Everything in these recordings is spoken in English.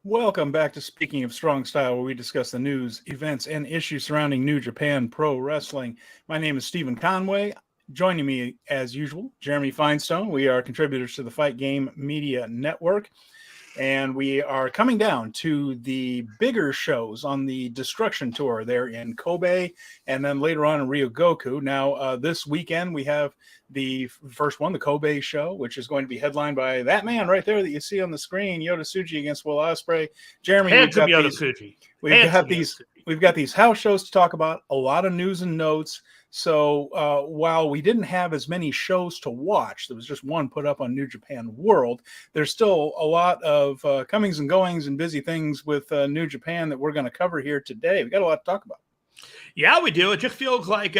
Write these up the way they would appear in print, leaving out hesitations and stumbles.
Welcome back to Speaking of Strong Style, where we discuss the news, events, and issues surrounding New Japan Pro Wrestling. My name is Steven Conway. Joining me, as usual, Jeremy Finestone. We are contributors to the Fight Game Media Network, and we are coming down to the bigger shows on the Destruction Tour there in Kobe, and then later on in Ryogoku. Now, this weekend, we have the first one, the Kobe show, which is going to be headlined by that man right there that you see on the screen, Yota Tsuji against Will Ospreay. Jeremy, we've got these house shows to talk about, a lot of news and notes. So while we didn't have as many shows to watch, there was just one put up on New Japan World. There's still a lot of comings and goings and busy things with New Japan that we're going to cover here today. We got a lot to talk about. Yeah, we do. It just feels like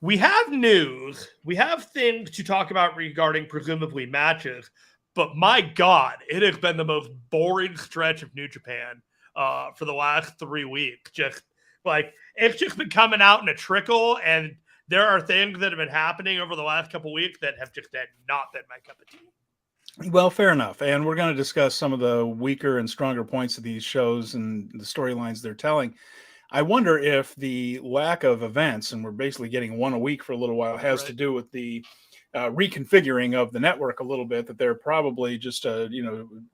we have news. We have things to talk about regarding presumably matches. But my God, it has been the most boring stretch of New Japan for the last 3 weeks. Just like it's just been coming out in a trickle, and there are things that have been happening over the last couple of weeks that have just not been my cup of tea. Well, fair enough. And we're going to discuss some of the weaker and stronger points of these shows and the storylines they're telling. I wonder if the lack of events, and we're basically getting one a week for a little while, has to do with the reconfiguring of the network a little bit, that they're probably just,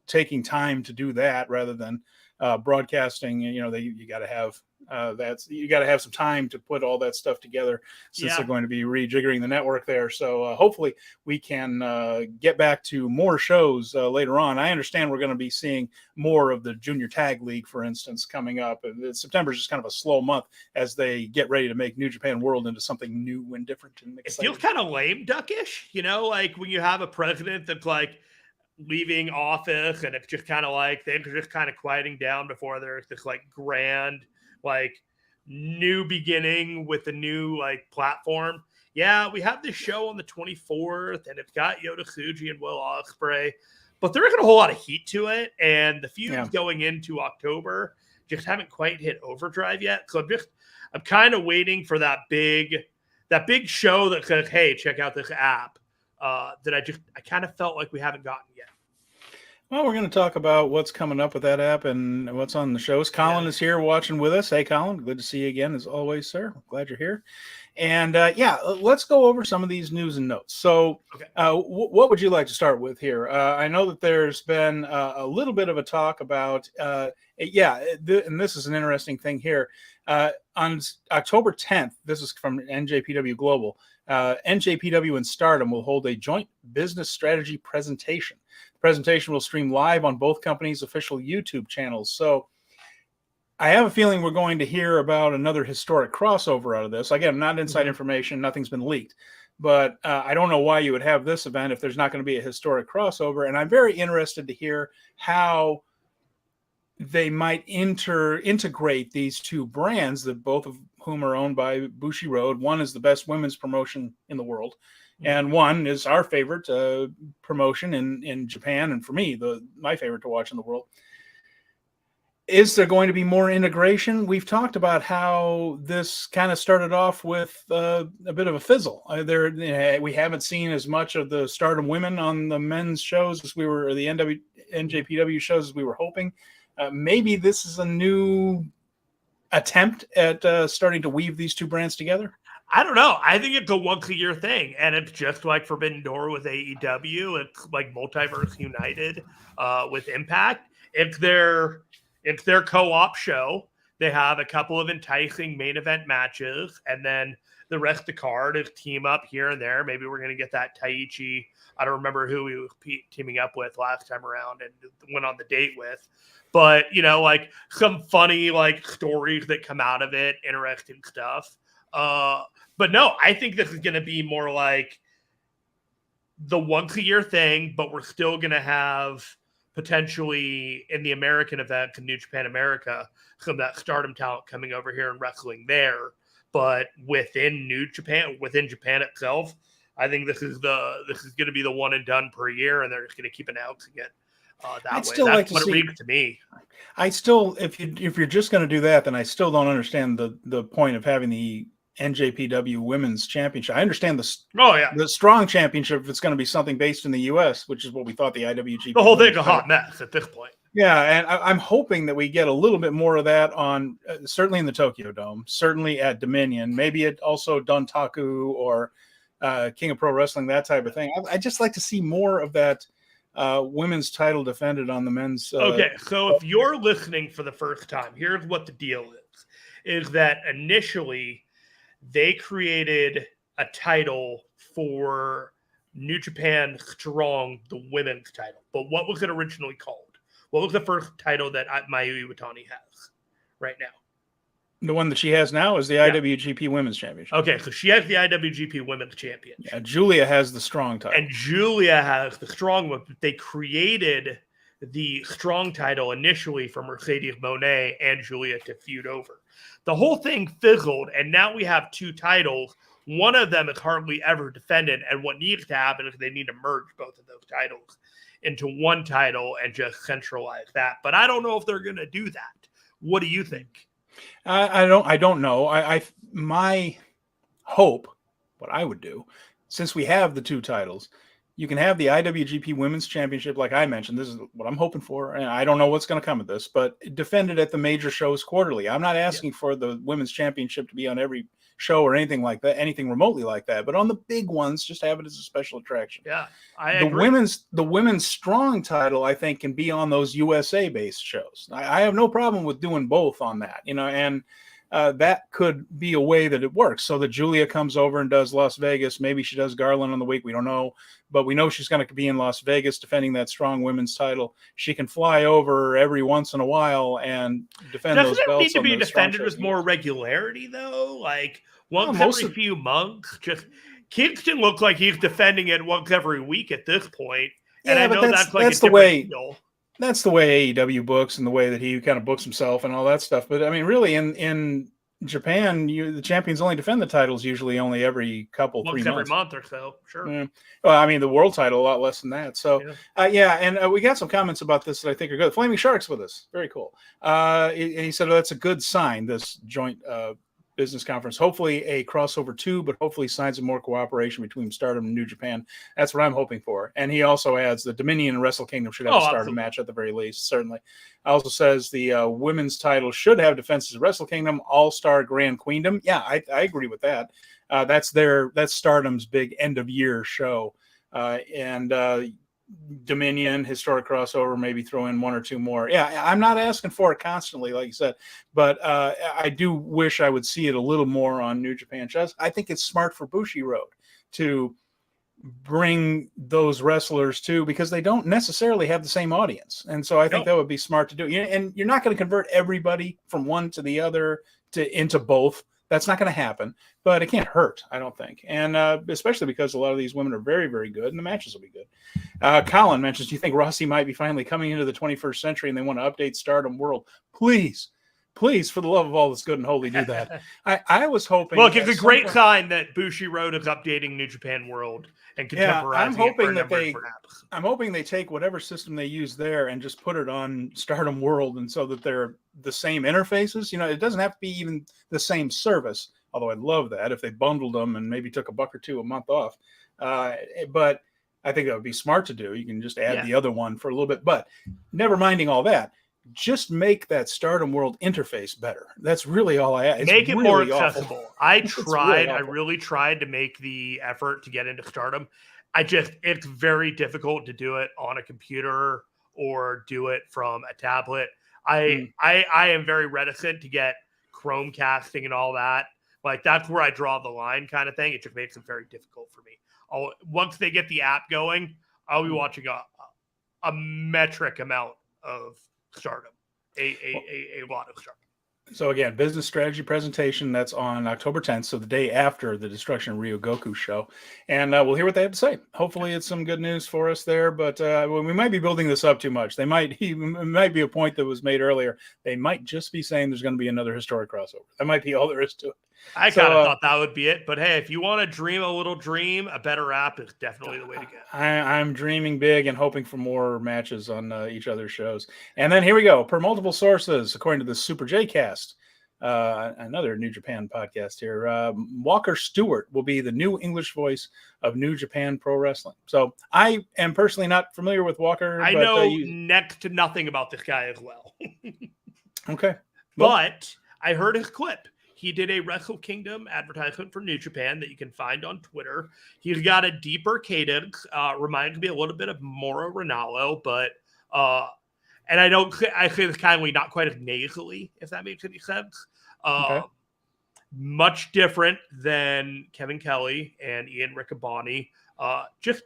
taking time to do that rather than broadcasting. You got to have you got to have some time to put all that stuff together since they're going to be rejiggering the network there. So hopefully we can get back to more shows later on. I understand we're going to be seeing more of the Junior Tag League, for instance, coming up. September is just kind of a slow month as they get ready to make New Japan World into something new and different and exciting. It feels kind of lame duckish, like when you have a president that's like leaving office and it's just kind of like things are just kind of quieting down before there's this like grand new beginning with the new platform. Yeah, we have this show on the 24th and it's got Yota Tsuji and Will Ospreay, but there isn't a whole lot of heat to it, and the feuds going into October just haven't quite hit overdrive yet. So I'm kind of waiting for that big show that says, hey, check out this app, that I kind of felt like we haven't gotten yet. Well, we're going to talk about what's coming up with that app and what's on the shows. Colin is here watching with us. Hey, Colin, good to see you again, as always, sir. Glad you're here. And, let's go over some of these news and notes. So what would you like to start with here? I know that there's been a little bit of a talk about, and this is an interesting thing here. On October 10th, this is from NJPW Global, NJPW and STARDOM will hold a joint business strategy presentation. The presentation will stream live on both companies' official YouTube channels. So I have a feeling we're going to hear about another historic crossover out of this. Again, not inside information. Nothing's been leaked. But I don't know why you would have this event if there's not going to be a historic crossover. And I'm very interested to hear how they might integrate these two brands, that both of whom are owned by Bushiroad. One is the best women's promotion in the world, and one is our favorite promotion in Japan, and for me, my favorite to watch in the world. Is there going to be more integration? We've talked about how this kind of started off with a bit of a fizzle. We haven't seen as much of the Stardom women on the men's shows as or the NJPW shows as we were hoping. Maybe this is a new attempt at starting to weave these two brands together. I don't know. I think it's a once-a-year thing, and it's just like Forbidden Door with AEW. It's like Multiverse United with Impact. It's their co-op show. They have a couple of enticing main event matches, and then the rest of the card is team up here and there. Maybe we're going to get that Taichi. I don't remember who he was teaming up with last time around and went on the date with. But, some funny, stories that come out of it, interesting stuff. But no, I think this is going to be more like the once-a-year thing, but we're still going to have potentially in the American event in New Japan America, some of that Stardom talent coming over here and wrestling there. But within Japan itself, I think this is going to be the one and done per year, and they're just going to keep announcing it that way. That's what it reads to me. I still, if you're just going to do that, then I still don't understand the point of having the NJPW Women's Championship. I understand yeah, the strong championship, if it's going to be something based in the U.S., which is what we thought the IWGP. The whole thing's a hot mess at this point. Yeah, and I'm hoping that we get a little bit more of that on certainly in the Tokyo Dome, certainly at Dominion, maybe at also Dontaku or King of Pro Wrestling, that type of thing. I just like to see more of that women's title defended on the men's. Okay, so if you're listening for the first time, here's what the deal is that initially they created a title for New Japan Strong, the women's title. But what was it originally called? What was the first title that Mayu Iwatani has right now? The one that she has now is the IWGP Women's Championship. Okay, so she has the IWGP Women's Championship. Yeah, Julia has the Strong title. And Julia has the Strong one. They created the Strong title initially for Mercedes Moné and Julia to feud over. The whole thing fizzled, and now we have two titles. One of them is hardly ever defended, and what needs to happen is they need to merge both of those titles into one title and just centralize that. But I don't know if they're going to do that. What do you think? I don't know. My hope, what I would do, since we have the two titles, you can have the IWGP Women's Championship, like I mentioned. This is what I'm hoping for, and I don't know what's going to come of this, but defend it at the major shows quarterly. I'm not asking for the Women's Championship to be on every show or anything like that, anything remotely like that, but on the big ones, just have it as a special attraction. Yeah, I agree. The women's Strong title, I think, can be on those USA based shows. I have no problem with doing both on that, and that could be a way that it works. So that Julia comes over and does Las Vegas. Maybe she does Garland on the week. We don't know, but we know she's going to be in Las Vegas defending that Strong women's title. She can fly over every once in a while and defend those belts. Doesn't it need to be defended with more regularity, though? Like once every few months. Just Kingston looks like he's defending it once every week at this point. And I know that's like a different deal. That's the way AEW books and the way that he kind of books himself and all that stuff. But I mean, really, in Japan, the champions only defend the titles usually only every couple, 3 months. Every month or so, sure. Yeah. Well, I mean, the world title a lot less than that. So, and we got some comments about this that I think are good. Flaming Shark's with us. Very cool. And he said, that's a good sign, this joint business conference. Hopefully a crossover too, but hopefully signs of more cooperation between Stardom and New Japan. That's what I'm hoping for. And he also adds the Dominion and Wrestle Kingdom should have a Stardom match at the very least, certainly. Also says the women's title should have defenses of Wrestle Kingdom, All-Star Grand Queendom. Yeah, I agree with that. That's Stardom's big end of year show. Dominion, historic crossover, maybe throw in one or two more. Yeah, I'm not asking for it constantly, like you said, but I do wish I would see it a little more on New Japan shows. I think it's smart for Bushiroad to bring those wrestlers too, because they don't necessarily have the same audience. And so I think that would be smart to do. And you're not going to convert everybody from one to the other into both. That's not going to happen, but it can't hurt, I don't think. And especially because a lot of these women are very, very good, and the matches will be good. Colin mentions, do you think Rossi might be finally coming into the 21st century and they want to update Stardom World? Please, for the love of all that's good and holy, do that. I was hoping. Look, it's a great sign that Bushiroad is updating New Japan World and contemporizing I'm hoping they take whatever system they use there and just put it on Stardom World, and so that they're the same interfaces. It doesn't have to be even the same service, although I'd love that if they bundled them and maybe took $1 or $2 a month off. But I think that would be smart to do. You can just add the other one for a little bit, but never minding all that, just make that Stardom World interface better. That's really all I ask. Make it really more accessible. I really tried to make the effort to get into Stardom. It's very difficult to do it on a computer or do it from a tablet. I am very reticent to get Chromecasting and all that. Like, that's where I draw the line kind of thing. It just makes it very difficult for me. Once they get the app going, I'll be watching a metric amount of Stardom, a lot of Stardom. So again, business strategy presentation, that's on October 10th, so the day after the Destruction of Ryogoku show. And we'll hear what they have to say. Hopefully it's some good news for us there, but we might be building this up too much. It might be a point that was made earlier. They might just be saying there's going to be another historic crossover. That might be all there is to it. I kind of thought that would be it, but hey, if you want to dream a little dream, a better app is definitely the way to go. I'm dreaming big and hoping for more matches on each other's shows. And then here we go. Per multiple sources, according to the Super J Cast, another New Japan podcast here. Walker Stewart will be the new English voice of New Japan Pro Wrestling. So I am personally not familiar with Walker. I know next to nothing about this guy as well. Okay. Well, but I heard his clip. He did a Wrestle Kingdom advertisement for New Japan that you can find on Twitter. He's got a deeper cadence. Reminds me a little bit of Mauro Ranallo, but and I say this kindly, not quite as nasally, if that makes any sense. Okay. Much different than Kevin Kelly and Ian Riccaboni. Just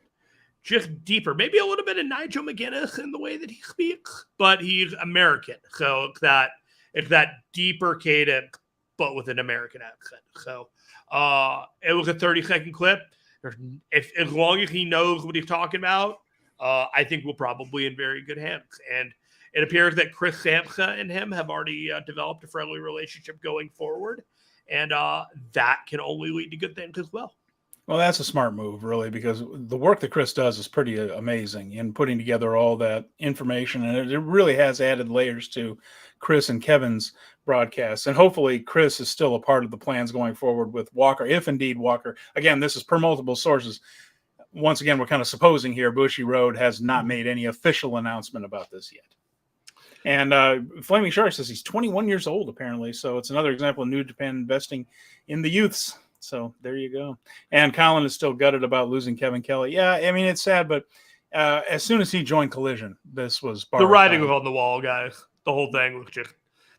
deeper. Maybe a little bit of Nigel McGuinness in the way that he speaks, but he's American. So it's that deeper cadence, but with an American accent. So it was a 30-second clip. As long as he knows what he's talking about, I think we're probably in very good hands. And it appears that Chris Samsa and him have already developed a friendly relationship going forward. And that can only lead to good things as well. Well, that's a smart move, really, because the work that Chris does is pretty amazing in putting together all that information. And it really has added layers to Chris and Kevin's broadcasts. And hopefully Chris is still a part of the plans going forward with Walker, if indeed Walker. Again, this is per multiple sources. Once again, we're kind of supposing here Bushy Road has not made any official announcement about this yet. And Flaming Shark says he's 21 years old, apparently. So it's another example of New Japan investing in the youths. So there you go. And Colin is still gutted about losing Kevin Kelly. Yeah, I mean, it's sad, but as soon as he joined Collision, this was the writing was on the wall, guys. The whole thing was just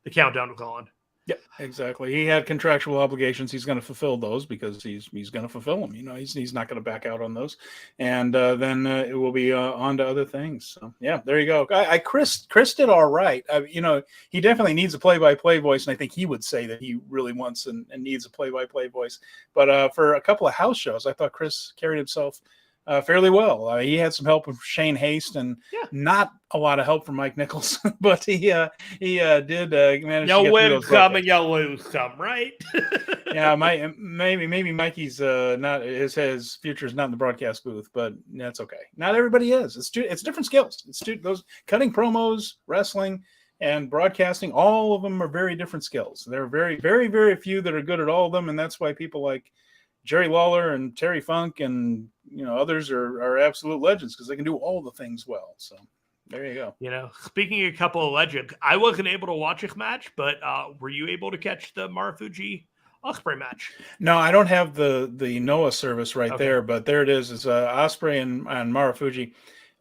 the countdown was on. Yeah, exactly. He had contractual obligations. He's going to fulfill those because he's going to fulfill them. You know, he's not going to back out on those. And then it will be on to other things. So yeah, there you go. Chris did all right. You know, he definitely needs a play-by-play voice, and I think he would say that he really wants and needs a play-by-play voice. But for a couple of house shows, I thought Chris carried himself fairly well. He had some help from Shane Haste and not a lot of help from Mike Nichols, but he did manage to get win some and you'll lose some, right? Yeah, maybe Mikey's not his future is not in the broadcast booth, but that's okay. Not everybody is. It's different skills. It's those cutting promos, wrestling, and broadcasting. All of them are very different skills. There are very, very, very few that are good at all of them, and that's why people like Jerry Lawler and Terry Funk and others are absolute legends because they can do all the things well. So there you go. Speaking of a couple of legends, I wasn't able to watch this match, but were you able to catch the Marufuji Ospreay match? No, I don't have the Noah service right there, but there it is. It's Ospreay and Marufuji.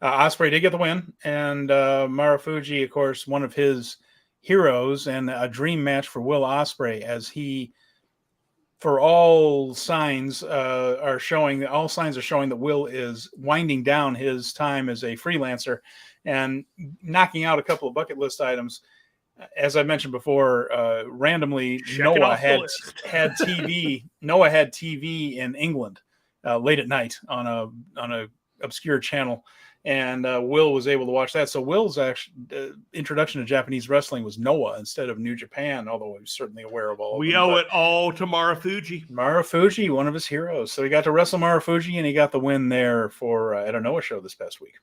Ospreay did get the win, and Marufuji, of course, one of his heroes, and a dream match for Will Ospreay as he. For all signs are showing that Will is winding down his time as a freelancer and knocking out a couple of bucket list items. As I mentioned before, randomly Noah had TV. Noah had TV in England late at night on a obscure channel. And Will was able to watch that. So Will's introduction to Japanese wrestling was Noah instead of New Japan, although he was certainly aware of all of them. We owe it all to Marufuji. Marufuji, one of his heroes. So he got to wrestle Marufuji, and he got the win there for at a Noah show this past week.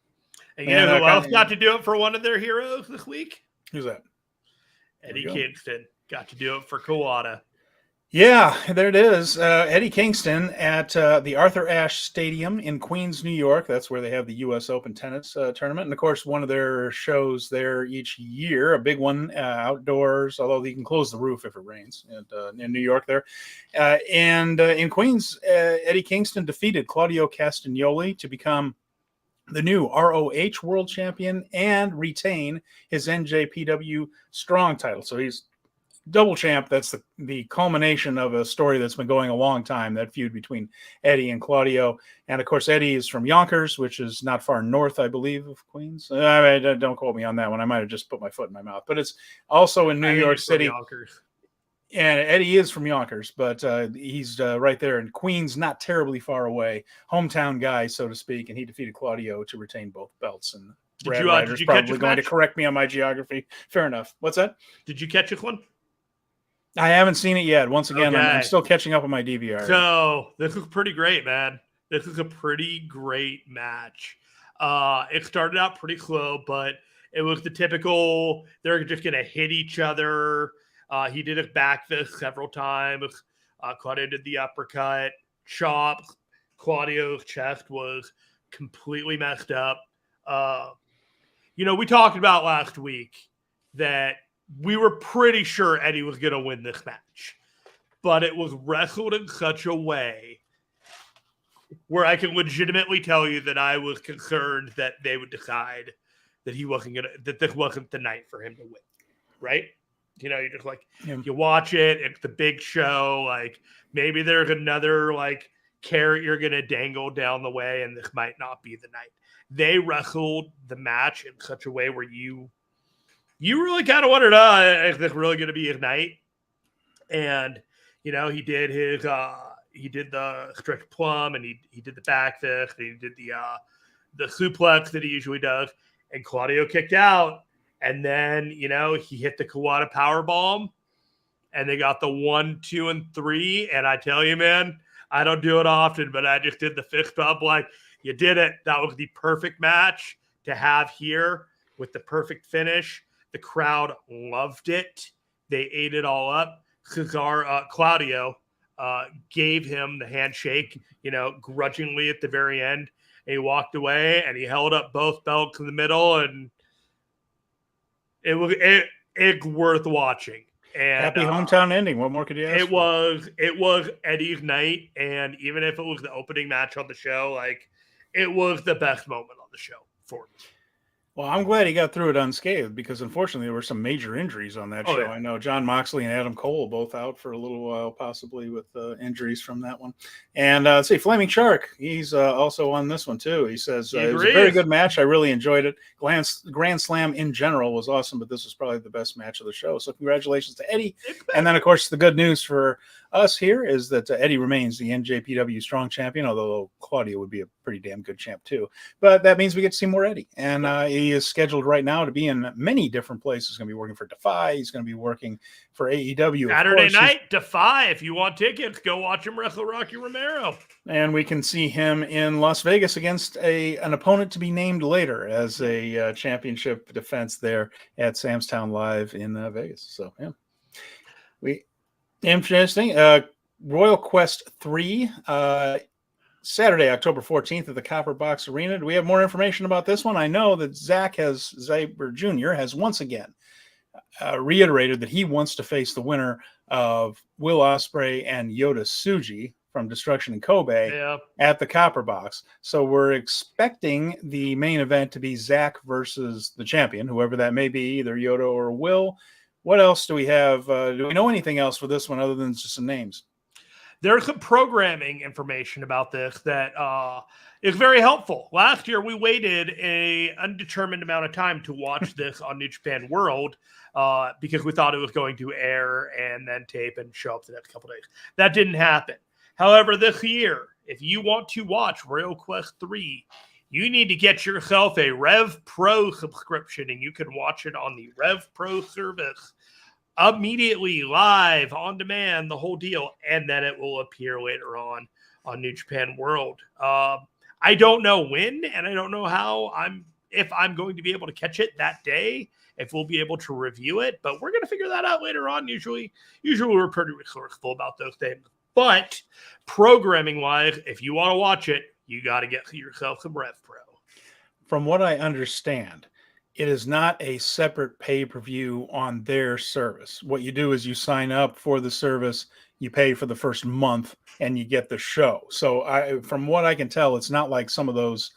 And you know who else got to do it for one of their heroes this week? Who's that? Eddie Kingston got to do it for Kawada. Yeah, there it is. Eddie Kingston at the Arthur Ashe Stadium in Queens, New York. That's where they have the U.S. Open tennis tournament. And, of course, one of their shows there each year, a big one outdoors, although you can close the roof if it rains in New York there. And in Queens, Eddie Kingston defeated Claudio Castagnoli to become the new ROH World Champion and retain his NJPW Strong title. So he's double champ. That's the culmination of a story that's been going a long time, that feud between Eddie and Claudio. And of course, Eddie is from Yonkers, which is not far north, I believe, of Queens. Don't quote me on that one. I might have just put my foot in my mouth, but it's also in New York City. And Eddie is from Yonkers, but he's right there in Queens, not terribly far away. Hometown guy, so to speak. And he defeated Claudio to retain both belts. And Brad Ryder's probably going to correct me on my geography. Fair enough. What's that? Did you catch this one? I haven't seen it yet. Once again, okay. I'm still catching up on my DVR. So this is pretty great, man. This is a pretty great match. It started out pretty slow, but it was the typical, they're just going to hit each other. He did it back fist several times. Claudio did the uppercut, chop. Claudio's chest was completely messed up. We talked about last week that we were pretty sure Eddie was going to win this match, but it was wrestled in such a way where I can legitimately tell you that I was concerned that they would decide that that this wasn't the night for him to win. Right? You're just like, you watch it, it's the big show. Like, maybe there's another carrot you're going to dangle down the way, and this might not be the night. They wrestled the match in such a way where you really kind of wondered, is this really going to be his night? And, he did he did the strict plum, and he did the back fist, and he did the suplex that he usually does, and Claudio kicked out. And then, he hit the Kawada powerbomb, and they got the 1, 2, and 3. And I tell you, man, I don't do it often, but I just did the fist bump. You did it. That was the perfect match to have here with the perfect finish. The crowd loved it. They ate it all up. Claudio gave him the handshake, grudgingly at the very end. And he walked away, and he held up both belts in the middle, and it was worth watching. And happy hometown ending. What more could you ask for? It was Eddie's night, and even if it was the opening match on the show, it was the best moment on the show for me. Well, I'm glad he got through it unscathed, because unfortunately there were some major injuries on that show. Yeah. I know John Moxley and Adam Cole both out for a little while, possibly with injuries from that one. And let's see, Flaming Shark, he's also on this one too. He says, it was a very good match. I really enjoyed it. Grand Slam in general was awesome, but this was probably the best match of the show. So congratulations to Eddie. And then, of course, the good news for us here is that Eddie remains the NJPW Strong Champion, although Claudio would be a pretty damn good champ too. But that means we get to see more Eddie. And he is scheduled right now to be in many different places. He's going to be working for Defy. He's going to be working for AEW. Saturday night, Defy. If you want tickets, go watch him wrestle Rocky Romero. And we can see him in Las Vegas against an opponent to be named later as a championship defense there at Sam's Town Live in Vegas. So, yeah. Interesting. Royal Quest 3, Saturday, October 14th at the Copper Box Arena. Do we have more information about this one? I know that Zack Sabre Jr. has once again reiterated that he wants to face the winner of Will Ospreay and Yota Tsuji from Destruction in Kobe at the Copper Box. So we're expecting the main event to be Zack versus the champion, whoever that may be, either Yota or Will. What else do we have? Do we know anything else for this one other than just some names? There's some programming information about this that is very helpful. Last year, we waited an undetermined amount of time to watch this on New Japan World because we thought it was going to air and then tape and show up the next couple days. That didn't happen. However, this year, if you want to watch Royal Quest 3, you need to get yourself a Rev Pro subscription, and you can watch it on the Rev Pro service immediately, live, on demand, the whole deal, and then it will appear later on New Japan World. I don't know when, and I don't know how if I'm going to be able to catch it that day, if we'll be able to review it, but we're going to figure that out later on. Usually we're pretty resourceful about those things. But programming-wise, if you want to watch it, you got to get yourself some Rev Pro. From what I understand, it is not a separate pay-per-view on their service. What you do is you sign up for the service, you pay for the first month, and you get the show. So from what I can tell, it's not like some of those...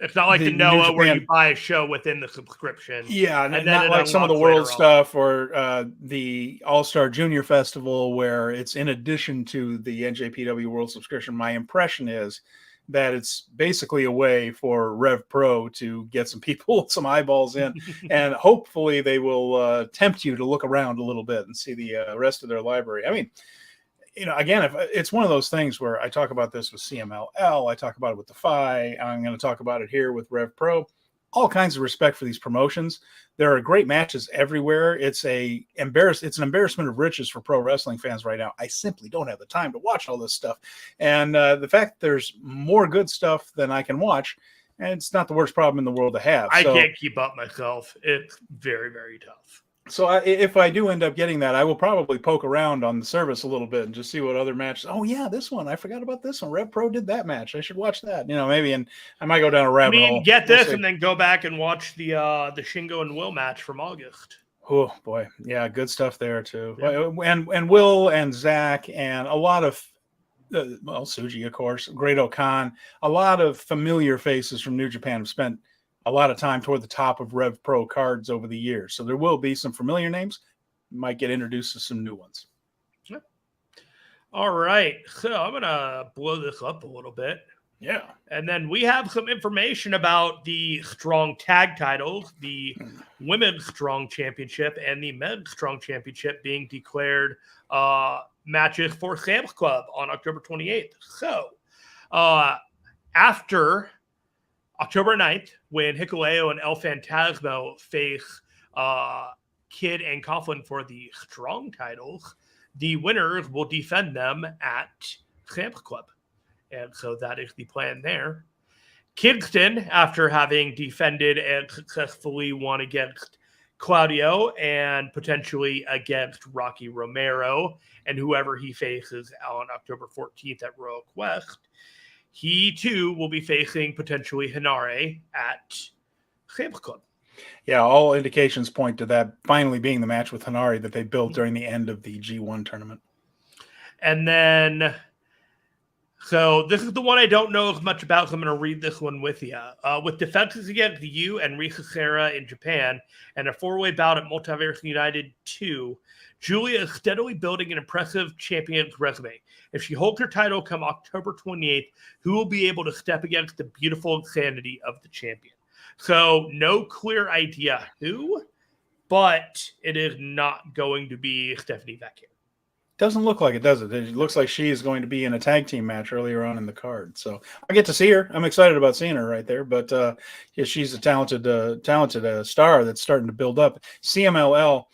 it's not like the Noah where you buy a show within the subscription. Yeah, and not like some of the world stuff or the All-Star Junior Festival where it's in addition to the NJPW World subscription. My impression is that it's basically a way for Rev Pro to get some people, some eyeballs in, and hopefully they will tempt you to look around a little bit and see the rest of their library. I mean, again, if it's one of those things where I talk about this with CMLL, I talk about it with Defy, I'm going to talk about it here with Rev Pro. All kinds of respect for these promotions. There are great matches everywhere. It's an embarrassment of riches for pro wrestling fans right now. I simply don't have the time to watch all this stuff. And the fact that there's more good stuff than I can watch, and it's not the worst problem in the world to have. I can't keep up myself. It's very, very tough. So if I do end up getting that, I will probably poke around on the service a little bit and just see what other matches. Oh yeah, this one. I forgot about this one. Rev Pro did that match. I should watch that. Maybe, and I might go down a rabbit hole. Get this and then go back and watch the Shingo and Will match from August. Oh boy, yeah, good stuff there too. Yeah. And Will and Zack and a lot of Tsuji, of course, Great Okan, a lot of familiar faces from New Japan have spent a lot of time toward the top of Rev Pro cards over the years. So there will be some familiar names. Might get introduced to some new ones. Yep. All right. So I'm going to blow this up a little bit. Yeah. And then we have some information about the Strong Tag titles, the Women's Strong Championship and the Men's Strong Championship being declared matches for Sam's Club on October 28th. So after October 9th, when Hikuleo and El Phantasmo face Kid and Coughlin for the Strong titles, the winners will defend them at Sam's Club. And so that is the plan there. Kingston, after having defended and successfully won against Claudio and potentially against Rocky Romero and whoever he faces on October 14th at Royal Quest, he too will be facing potentially Hinare at Sam's Club. Yeah, all indications point to that finally being the match with Hinare that they built during the end of the G1 tournament. And then, so this is the one I don't know as much about, so I'm going to read this one with you. With defenses against Yu and Risa Serra in Japan and a four-way bout at Multiverse United 2, Julia is steadily building an impressive champion's resume. If she holds her title come October 28th, who will be able to step against the beautiful insanity of the champion? So no clear idea who, but it is not going to be Stephanie Vecchio. Doesn't look like it, does it? It looks like she is going to be in a tag team match earlier on in the card. So I get to see her. I'm excited about seeing her right there. But yeah, she's a talented star that's starting to build up. CMLL,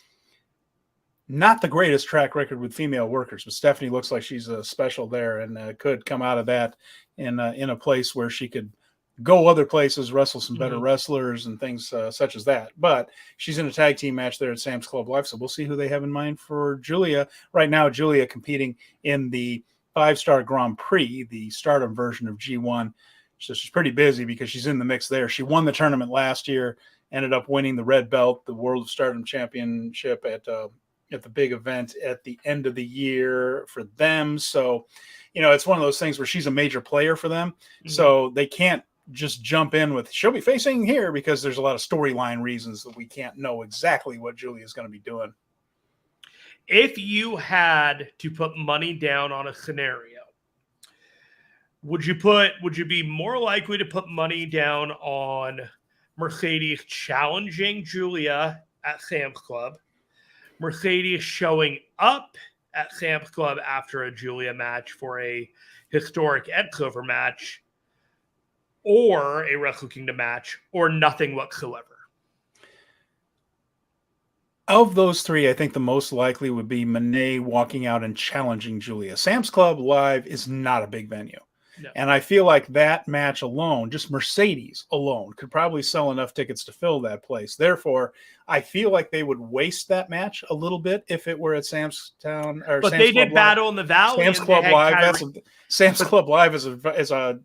not the greatest track record with female workers, but Stephanie looks like she's special there and could come out of that in a place where she could go other places, wrestle some better wrestlers and things such as that. But she's in a tag team match there at Sam's Club Live, so we'll see who they have in mind for Julia. Right now, Julia competing in the 5-star Grand Prix, the Stardom version of G1. So she's pretty busy because she's in the mix there. She won the tournament last year, ended up winning the red belt, the World of Stardom Championship at the big event at the end of the year for them. So, it's one of those things where she's a major player for them. So they can't just jump in with she'll be facing here because there's a lot of storyline reasons that we can't know exactly what Julia is going to be doing. If you had to put money down on a scenario, would you be more likely to put money down on Mercedes challenging Julia at Sam's Club, Mercedes showing up at Sam's Club after a Julia match for a historic X-Over match, or a Wrestle Kingdom match, or nothing whatsoever? Of those three, I think the most likely would be Monet walking out and challenging Julia. Sam's Club Live is not a big venue. No. And I feel like that match alone, just Mercedes alone, could probably sell enough tickets to fill that place. Therefore, I feel like they would waste that match a little bit if it were at Sam's Town. But Sam's they Club did Live. Battle in the Valley. Sam's Club Live. Sam's Club Live is a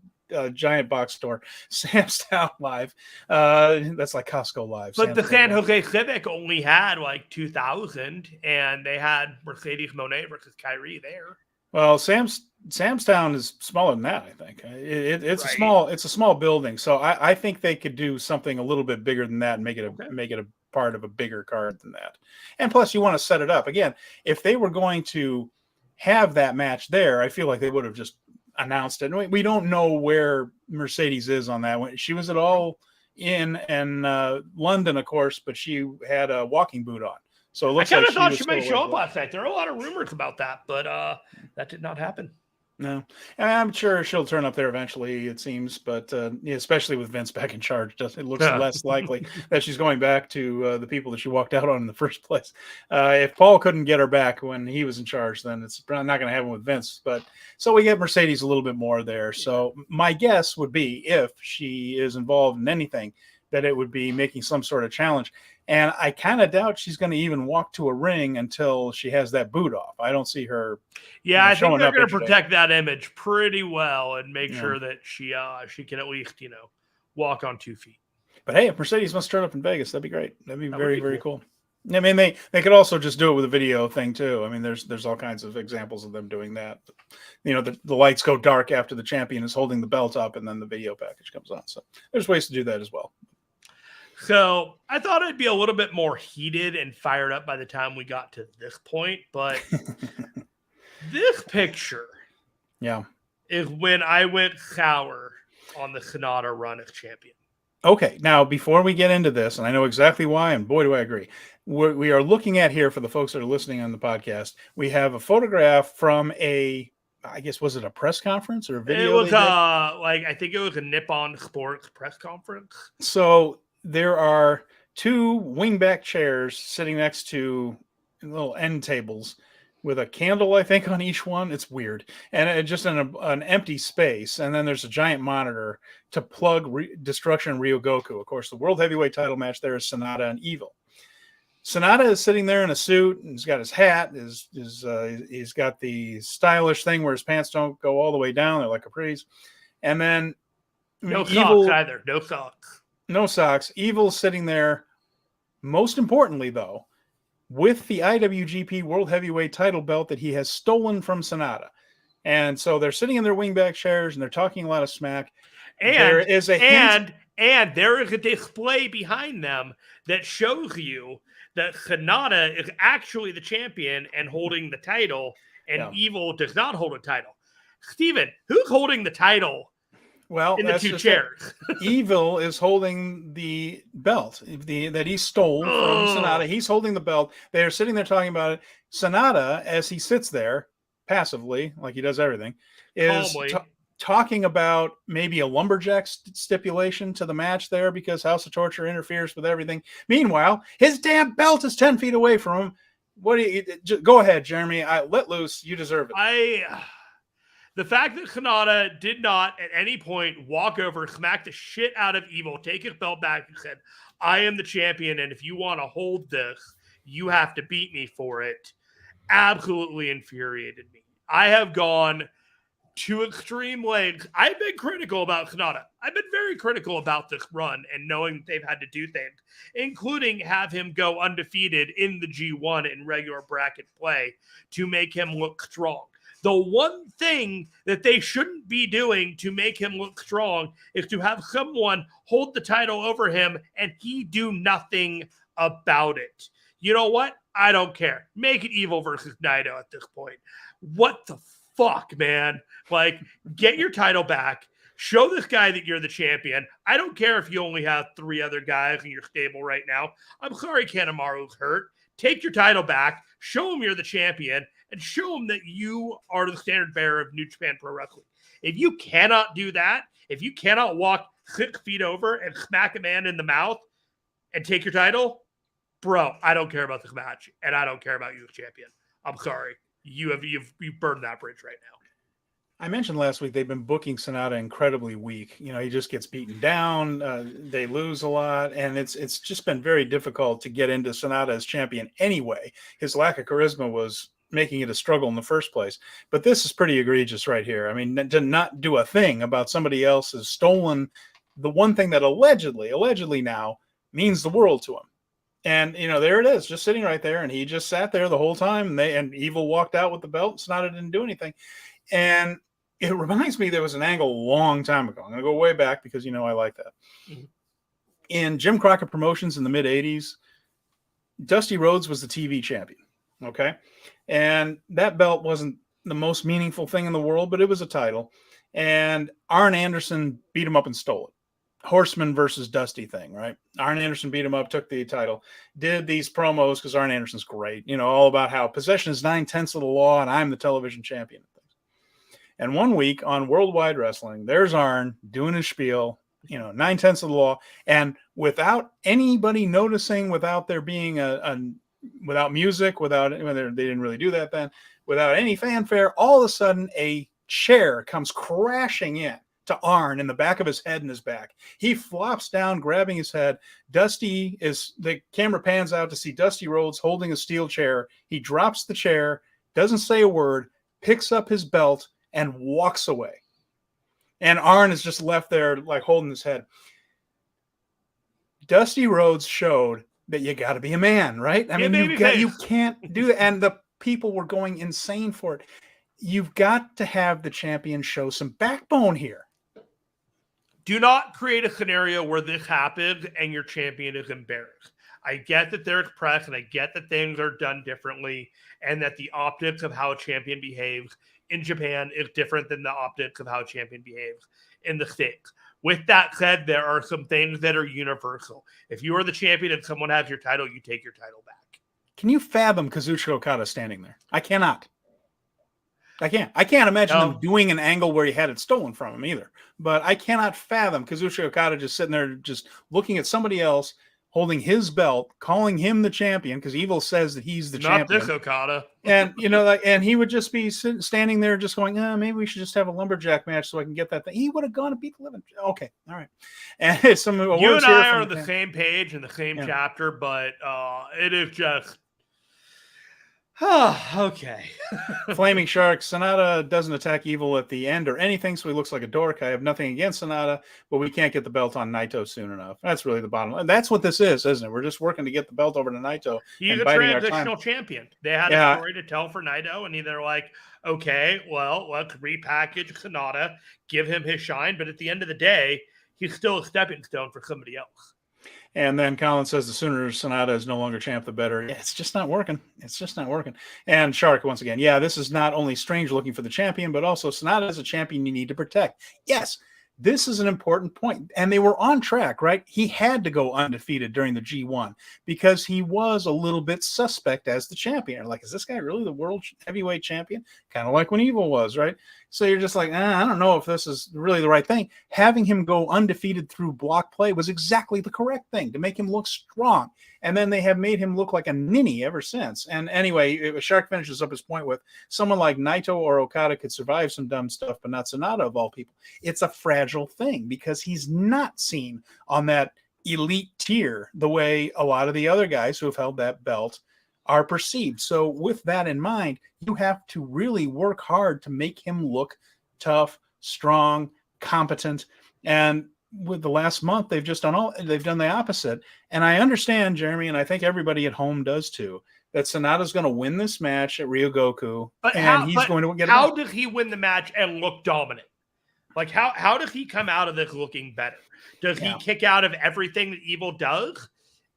giant box store. Sam's Town Live, that's like Costco Live. But the San Jose Civic only had like 2,000, and they had Mercedes Monet versus Kyrie there. Well, Sam's Town is smaller than that. I think it's right. It's a small building, so I think they could do something a little bit bigger than that and make it a part of a bigger card than that. And plus, you want to set it up again. If they were going to have that match there, I feel like they would have just announced it. We don't know where Mercedes is on that one. She was at All In and London, of course, but she had a walking boot on. So it looks I kind of thought she might show up last night. There are a lot of rumors about that, but that did not happen. No, and I'm sure she'll turn up there eventually, it seems, but especially with Vince back in charge, it looks less likely that she's going back to the people that she walked out on in the first place. If Paul couldn't get her back when he was in charge, then it's not going to happen with Vince. But so we get Mercedes a little bit more there. So my guess would be if she is involved in anything, that it would be making some sort of challenge. And I kind of doubt she's going to even walk to a ring until she has that boot off. I don't see her. Yeah, I think they're going to today. protect that image pretty well and make sure that she can at least, walk on 2 feet. But hey, if Mercedes wants to turn up in Vegas, that'd be great. That'd be very cool. I mean, they could also just do it with a video thing too. I mean, there's all kinds of examples of them doing that. The lights go dark after the champion is holding the belt up, and then the video package comes on. So there's ways to do that as well. So I thought I'd be a little bit more heated and fired up by the time we got to this point, but this picture, is when I went sour on the Sanada run as champion. Okay, now before we get into this, and I know exactly why, and boy, do I agree. We are looking at here, for the folks that are listening on the podcast, we have a photograph from I guess, was it a press conference or a video? It was I think it was a Nippon Sports press conference. So there are 2 wingback chairs sitting next to little end tables with a candle, I think, on each one. It's weird. And it just in an empty space. And then there's a giant monitor to plug Destruction Ryogoku. Of course, the World Heavyweight title match there is Sanada and Evil. Sanada is sitting there in a suit, and he's got his hat. He's got the stylish thing where his pants don't go all the way down. They're like capris. And then no socks either. No socks. No socks. Evil's sitting there, most importantly, though, with the IWGP World Heavyweight title belt that he has stolen from Sanada. And so they're sitting in their wingback chairs, and they're talking a lot of smack. And there is a display behind them that shows you that Sanada is actually the champion and holding the title, and Evil does not hold a title. Steven, who's holding the title? Well, in the 2 chairs. Evil is holding the belt that he stole from Sanada. He's holding the belt. They're sitting there talking about it. Sanada, as he sits there passively, like he does everything, is talking about maybe a lumberjack stipulation to the match there because House of Torture interferes with everything. Meanwhile, his damn belt is 10 feet away from him. What do you go ahead, Jeremy? Let loose. You deserve it. The fact that Sanada did not at any point walk over, smack the shit out of Evil, take his belt back and said, I am the champion, and if you want to hold this, you have to beat me for it, absolutely infuriated me. I have gone to extreme lengths. I've been critical about Sanada. I've been very critical about this run and knowing that they've had to do things, including have him go undefeated in the G1 in regular bracket play to make him look strong. The one thing that they shouldn't be doing to make him look strong is to have someone hold the title over him and he do nothing about it. You know what? I don't care. Make it Evil versus Naito at this point. What the fuck, man? Like, get your title back. Show this guy that you're the champion. I don't care if you only have 3 other guys in your stable right now. I'm sorry Kanemaru's hurt. Take your title back. Show him you're the champion. And show them that you are the standard bearer of New Japan Pro Wrestling. If you cannot do that, if you cannot walk 6 feet over and smack a man in the mouth and take your title, bro, I don't care about this match, and I don't care about you as champion. I'm sorry. You've burned that bridge right now. I mentioned last week they've been booking Sanada incredibly weak. He just gets beaten down. They lose a lot, and it's just been very difficult to get into Sanada as champion anyway. His lack of charisma was making it a struggle in the first place. But this is pretty egregious right here. I mean, to not do a thing about somebody else has stolen the one thing that allegedly now means the world to him. And, there it is, just sitting right there. And he just sat there the whole time. And Evil walked out with the belt. Sanada didn't do anything. And it reminds me there was an angle a long time ago. I'm going to go way back because, I like that. Mm-hmm. In Jim Crockett Promotions in the mid-'80s, Dusty Rhodes was the TV champion. Okay. And that belt wasn't the most meaningful thing in the world, but it was a title. And Arn Anderson beat him up and stole it. Horseman versus Dusty thing, right? Arn Anderson beat him up, took the title, did these promos because Arn Anderson's great, all about how possession is 9/10 of the law and I'm the television champion. And one week on Worldwide Wrestling, there's Arn doing his spiel, 9/10 of the law. And without anybody noticing, without there being without music, they didn't really do that then, without any fanfare, all of a sudden a chair comes crashing in to Arn in the back of his head and his back. He flops down, grabbing his head. The camera pans out to see Dusty Rhodes holding a steel chair. He drops the chair, doesn't say a word, picks up his belt, and walks away. And Arn is just left there like holding his head. Dusty Rhodes showed that you got to be a man, right? I mean, you can't do that. And the people were going insane for it. You've got to have the champion show some backbone here. Do not create a scenario where this happens and your champion is embarrassed. I get that there's press and I get that things are done differently and that the optics of how a champion behaves in Japan is different than the optics of how a champion behaves in the States. With that said, there are some things that are universal. If you are the champion and someone has your title, you take your title back. Can you fathom Kazuchika Okada standing there? I cannot. I can't imagine them doing an angle where he had it stolen from him either. But I cannot fathom Kazuchika Okada just sitting there just looking at somebody else holding his belt, calling him the champion, because Evil says that he's the champion. Not this Okada. And, and he would just be standing there just going, maybe we should just have a lumberjack match so I can get that thing. He would have gone and beat the living. Okay, all right. And you and I are on the same page in the same chapter, but it is just... okay. Flaming Shark. Sanada doesn't attack Evil at the end or anything, so he looks like a dork. I have nothing against Sanada, but we can't get the belt on Naito soon enough. That's really the bottom line. That's what this is, isn't it? We're just working to get the belt over to Naito. He's a transitional champion. They had a story to tell for Naito, and they're like, okay, well, let's repackage Sanada, give him his shine, but at the end of the day, he's still a stepping stone for somebody else. And then Colin says the sooner Sanada is no longer champ, the better. Yeah, it's just not working. And Shark, once again, this is not only strange looking for the champion, but also Sanada is a champion you need to protect. Yes, this is an important point. And they were on track, right? He had to go undefeated during the G1 because he was a little bit suspect as the champion. Like, is this guy really the world heavyweight champion? Kind of like when Evil was, right? So you're just like, I don't know if this is really the right thing. Having him go undefeated through block play was exactly the correct thing to make him look strong. And then they have made him look like a ninny ever since. And anyway, Shark finishes up his point with someone like Naito or Okada could survive some dumb stuff, but not Sanada of all people. It's a fragile thing because he's not seen on that elite tier the way a lot of the other guys who have held that belt are perceived. So with that in mind, you have to really work hard to make him look tough, strong, competent. And with the last month, they've done the opposite. And I understand, Jeremy, and I think everybody at home does too, that Sanada's going to win this match at Ryogoku, he's going to get it. How did he win the match and look dominant? Like, how does he come out of this looking better? Does he kick out of everything that Evil does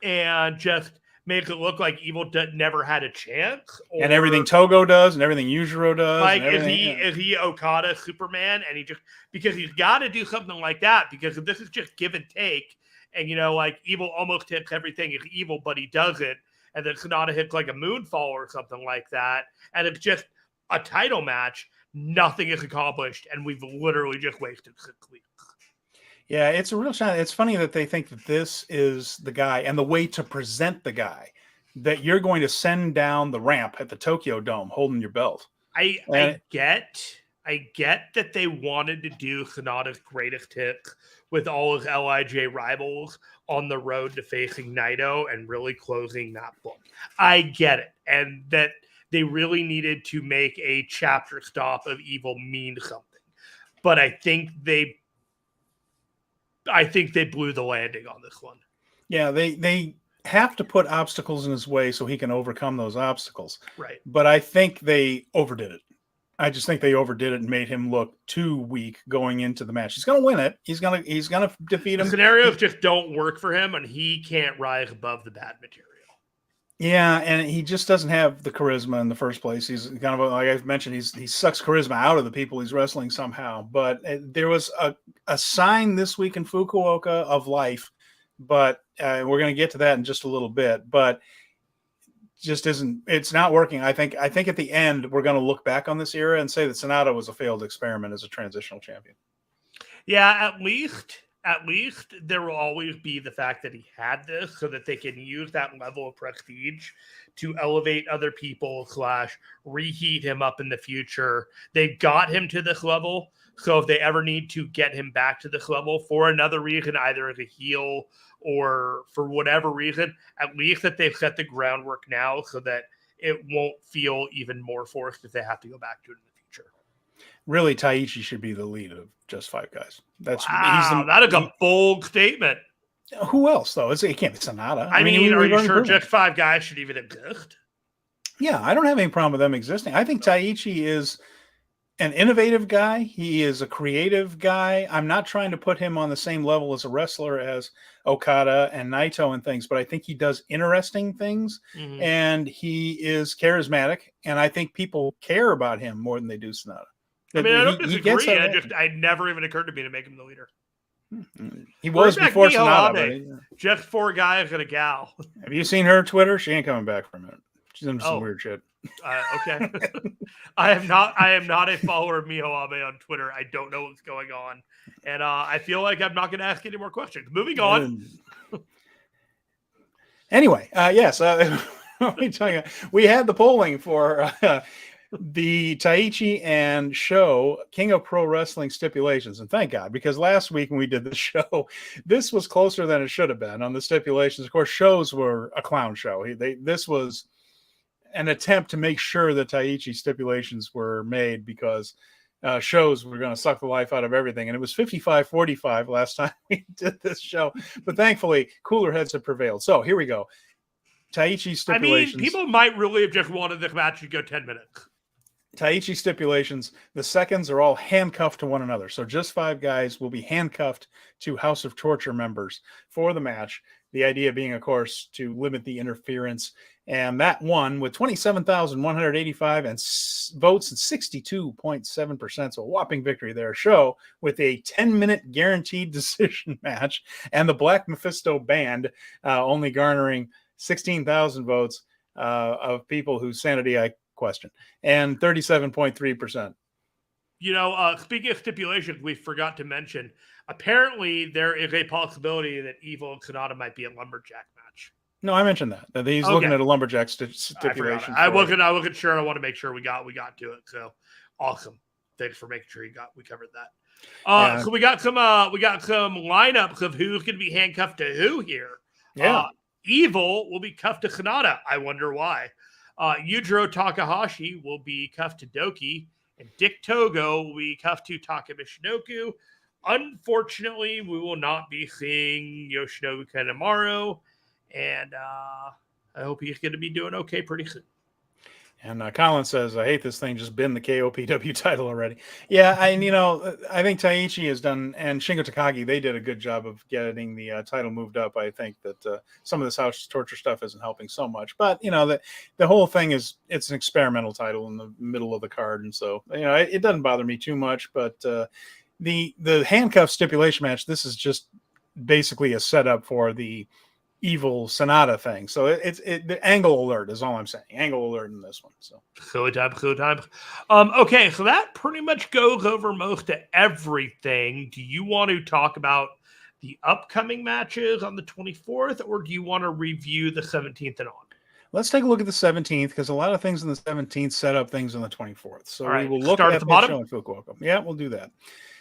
and just make it look like Evil never had a chance? And everything Togo does and everything Yujiro does. Like, is he Okada Superman? And because he's got to do something like that, because if this is just give and take, and, like, Evil almost hits everything is Evil, but he doesn't, and then Sanada hits like a moonfall or something like that, and it's just a title match, nothing is accomplished, and we've literally just wasted 6 weeks. Yeah, it's a real shot. It's funny that they think that this is the guy and the way to present the guy that you're going to send down the ramp at the Tokyo Dome holding your belt. I get that they wanted to do Sanada's greatest hit with all his LIJ rivals on the road to facing Naito and really closing that book. I get it. And that they really needed to make a chapter stop of Evil mean something. But I think they blew the landing on this one. Yeah, they have to put obstacles in his way so he can overcome those obstacles. Right. But I think they overdid it. I just think they overdid it and made him look too weak going into the match. He's going to win it. He's going to defeat him. The scenarios just don't work for him, and he can't rise above the bad material. Yeah, and he just doesn't have the charisma in the first place. He's kind of, like I've mentioned, he sucks charisma out of the people he's wrestling somehow. But there was a sign this week in Fukuoka of life, but we're going to get to that in just a little bit. But just it's not working. I think at the end, we're going to look back on this era and say that Sanada was a failed experiment as a transitional champion. Yeah, at least there will always be the fact that he had this so that they can use that level of prestige to elevate other people / reheat him up in the future. They got him to this level So if they ever need to get him back to this level for another reason, either as a heel or for whatever reason, at least that they've set the groundwork now so that it won't feel even more forced if they have to go back to it in the future. Really, Taichi should be the lead of just 5 guys. Wow, that is a bold statement. Who else, though? It can't be Sanada. I mean, are you sure just 5 guys should even exist? Yeah, I don't have any problem with them existing. I think Taichi is an innovative guy. He is a creative guy. I'm not trying to put him on the same level as a wrestler as Okada and Naito and things, but I think he does interesting things, and he is charismatic, and I think people care about him more than they do Sanada. I mean, I don't disagree. I never even occurred to me to make him the leader. He was before Sanada. Just 4 guys and a gal. Have you seen her Twitter? She ain't coming back from it. She's into some weird shit. Okay. I am not a follower of Miho Abe on Twitter. I don't know what's going on. And I feel like I'm not going to ask any more questions. Moving on. Anyway, yes. Let me tell you, we had the polling for the Taichi and Show King of Pro Wrestling stipulations. And thank God, because last week when we did the show, this was closer than it should have been on the stipulations. Of course, shows were a clown show. This was an attempt to make sure that Taichi stipulations were made because shows were going to suck the life out of everything. And it was 55-45 last time we did this show. But thankfully, cooler heads have prevailed. So here we go. Taichi stipulations. I mean, people might really have just wanted this match to go 10 minutes. Taichi stipulations. The seconds are all handcuffed to one another. So just 5 guys will be handcuffed to House of Torture members for the match. The idea being, of course, to limit the interference. And that won with 27,185 votes and 62.7%. So a whopping victory there. Show with a 10-minute guaranteed decision match. And the Black Mephisto band only garnering 16,000 votes of people whose sanity I question. And 37.3%. You know, speaking of stipulations, we forgot to mention, apparently there is a possibility that EVIL and SANADA might be a lumberjack match. No, I mentioned that he's looking at a lumberjack stipulation. I wasn't sure. I want to make sure we got to it. So awesome. Thanks for making sure we covered that. So we got some lineups of who's going to be handcuffed to who here. Yeah. EVIL will be cuffed to SANADA. I wonder why. Yujiro Takahashi will be cuffed to Doki, and Dick Togo will be cuffed to Taka Michinoku. Unfortunately, we will not be seeing Yoshinobu Kanemaru, and I hope he's going to be doing okay pretty soon. And Colin says, I hate this thing, just been the KOPW title already. Yeah, I think Taichi has done, and Shingo Takagi, they did a good job of getting the title moved up. I think that some of this House Torture stuff isn't helping so much. But, the whole thing is, it's an experimental title in the middle of the card. And so, it doesn't bother me too much. But the handcuff stipulation match, this is just basically a setup for the EVIL SANADA thing. So the angle alert is all I'm saying. Angle alert in this one. So time. Okay, so that pretty much goes over most of everything. Do you want to talk about the upcoming matches on the 24th, or do you want to review the 17th and on? Let's take a look at the 17th, because a lot of things on the 17th set up things on the 24th. So we will look at the show in Fukuoka. Yeah, we'll do that.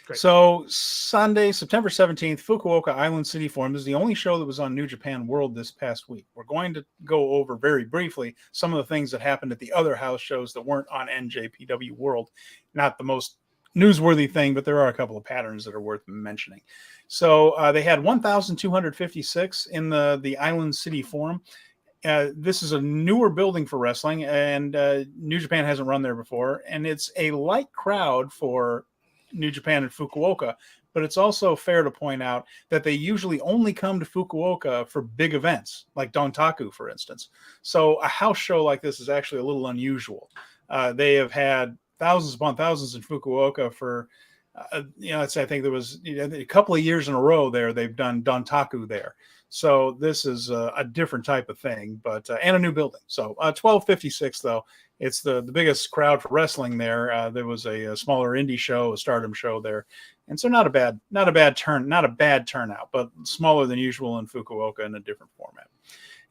Great. So Sunday, September 17th, Fukuoka Island City Forum. This is the only show that was on New Japan World this past week. We're going to go over very briefly some of the things that happened at the other house shows that weren't on NJPW World. Not the most newsworthy thing, but there are a couple of patterns that are worth mentioning. So they had 1,256 in the Island City Forum. This is a newer building for wrestling, and New Japan hasn't run there before. And it's a light crowd for New Japan and Fukuoka, but it's also fair to point out that they usually only come to Fukuoka for big events, like Dontaku, for instance. So a house show like this is actually a little unusual. They have had thousands upon thousands in Fukuoka for, I think there was a couple of years in a row there, they've done Dontaku there. So this is a different type of thing, but and a new building. So 1256, though, it's the biggest crowd for wrestling there. There was a smaller indie show, a Stardom show there, and so not a bad turnout, but smaller than usual in Fukuoka in a different format.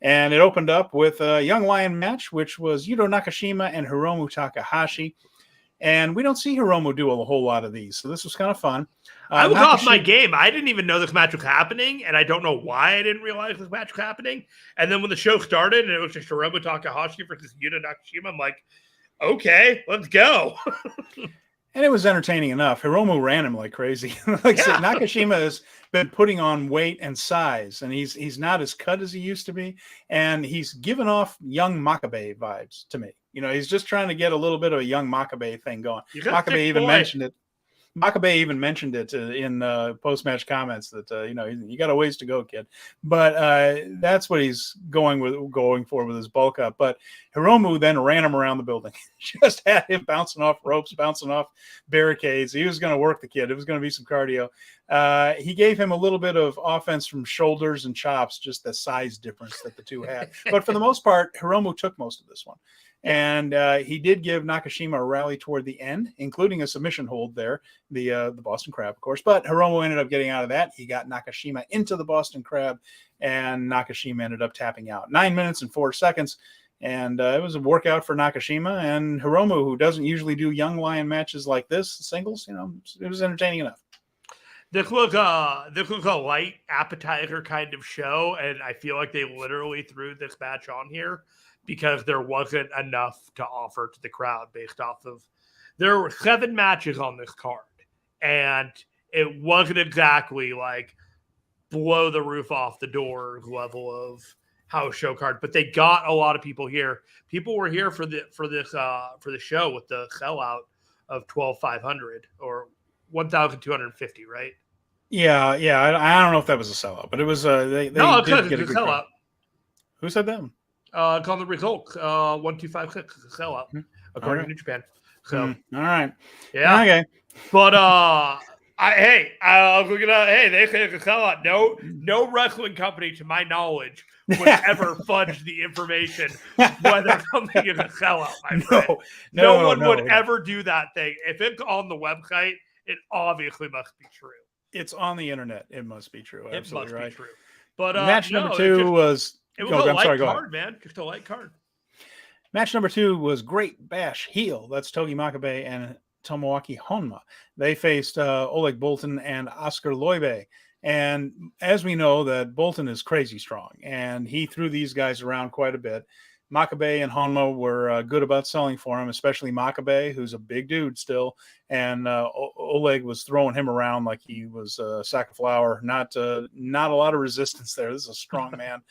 And it opened up with a Young Lion match, which was Yuto Nakashima and Hiromu Takahashi. And we don't see Hiromu do a whole lot of these. So this was kind of fun. I was off my game. I didn't even know this match was happening, and I don't know why I didn't realize this match was happening. And then when the show started, and it was just Hiromu Takahashi versus Yuta Nakashima, I'm like, okay, let's go. And it was entertaining enough. Hiromu ran him like crazy. Like I said, Nakashima has been putting on weight and size, and he's not as cut as he used to be. And he's given off young Makabe vibes to me. He's just trying to get a little bit of a young Makabe thing going. Makabe even mentioned it. Makabe even mentioned it in post-match comments that you got a ways to go, kid. But that's what he's going for with his bulk up. But Hiromu then ran him around the building, just had him bouncing off ropes, bouncing off barricades. He was going to work the kid. It was going to be some cardio. He gave him a little bit of offense from shoulders and chops, just the size difference that the two had. But for the most part, Hiromu took most of this one. And he did give Nakashima a rally toward the end, including a submission hold there, the Boston Crab, of course. But Hiromu ended up getting out of that. He got Nakashima into the Boston Crab, and Nakashima ended up tapping out. 9 minutes and 4 seconds. And it was a workout for Nakashima. And Hiromu, who doesn't usually do young lion matches like this, singles, it was entertaining enough. This was a light appetizer kind of show, and I feel like they literally threw this match on here because there wasn't enough to offer to the crowd based off of there were 7 matches on this card, and it wasn't exactly like blow the roof off the door level of house show card, but they got a lot of people here. People were here for the show with the sellout of 12,500 or 1,250, right? Yeah. I don't know if that was a sellout, but it was they no, did get a good sellout. Crowd. Who said that? It's on the results. 1256 is a sellout according to New Japan. So all right, yeah, okay. But I was looking at they say it's a sellout. No wrestling company, to my knowledge, would ever fudge the information whether something is a sellout. No one would ever do that thing. If it's on the website, it obviously must be true. It's on the internet. It must be true. Absolutely right. Be true. But match number 2 was. It was a light card, man. Just a light card. Match number 2 was Great Bash Heel. That's Togi Makabe and Tomoaki Honma. They faced Oleg Boltin and Oscar Loibe. And as we know, that Boltin is crazy strong, and he threw these guys around quite a bit. Makabe and Honma were good about selling for him, especially Makabe, who's a big dude still. And Oleg was throwing him around like he was a sack of flour. Not a lot of resistance there. This is a strong man.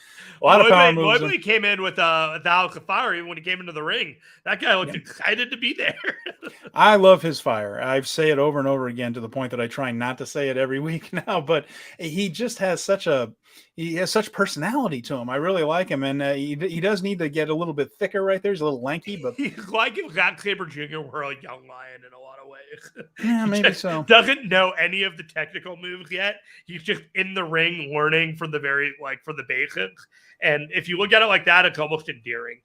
A lot of power moves. Loibe came in with a house of fire even when he came into the ring. That guy looked excited to be there. I love his fire. I say it over and over again to the point that I try not to say it every week now. But he just has such personality to him. I really like him, and he does need to get a little bit thicker right there. He's a little lanky, but he's like if Zack Sabre Jr. were a young lion in a lot of ways. Yeah, maybe so. Doesn't know any of the technical moves yet. He's just in the ring learning from the basics. And if you look at it like that, it's almost endearing.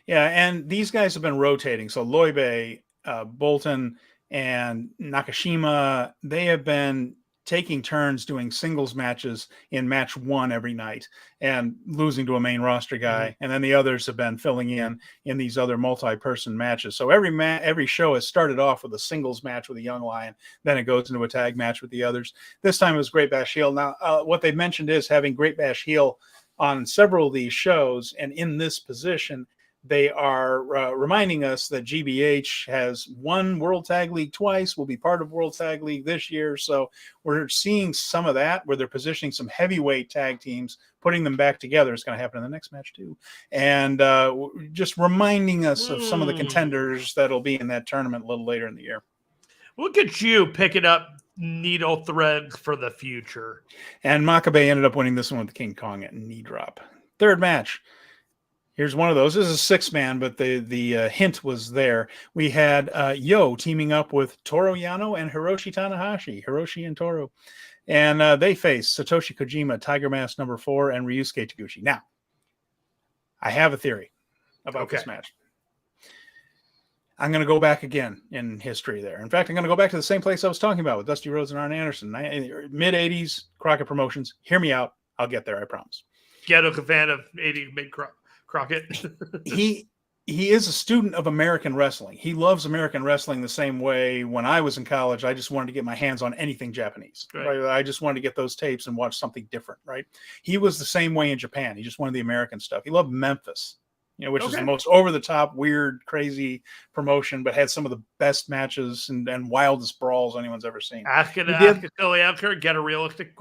Yeah, and these guys have been rotating. So Loibe, Boltin, and Nakashima, they have been taking turns doing singles matches in match 1 every night and losing to a main roster guy. And then the others have been filling in these other multi-person matches. So every show has started off with a singles match with a young lion. Then it goes into a tag match with the others. This time it was Great Bash Heel. Now, what they mentioned is having Great Bash Heel on several of these shows and in this position. They are reminding us that GBH has won World Tag League twice, will be part of World Tag League this year. So we're seeing some of that where they're positioning some heavyweight tag teams, putting them back together. It's going to happen in the next match too. And just reminding us of some of the contenders that'll be in that tournament a little later in the year. Look at you picking up needle threads for the future. And Makabe ended up winning this one with the King Kong at knee drop. Third match. Here's one of those. This is a 6-man, but the hint was there. We had Yo teaming up with Toru Yano and Hiroshi Tanahashi. Hiroshi and Toru. And they face Satoshi Kojima, Tiger Mask number 4, and Ryusuke Taguchi. Now, I have a theory about this match. I'm going to go back again in history there. In fact, I'm going to go back to the same place I was talking about with Dusty Rhodes and Arn Anderson. Mid-'80s, Crockett Promotions. Hear me out. I'll get there, I promise. Get a fan of 80s mid Crockett. he is a student of American wrestling. He loves American wrestling the same way when I was in college. I just wanted to get my hands on anything Japanese. Right? I just wanted to get those tapes and watch something different. Right? He was the same way in Japan. He just wanted the American stuff. He loved Memphis, which is the most over-the-top, weird, crazy promotion, but had some of the best matches and wildest brawls anyone's ever seen. Ask a silly answer, get a realistic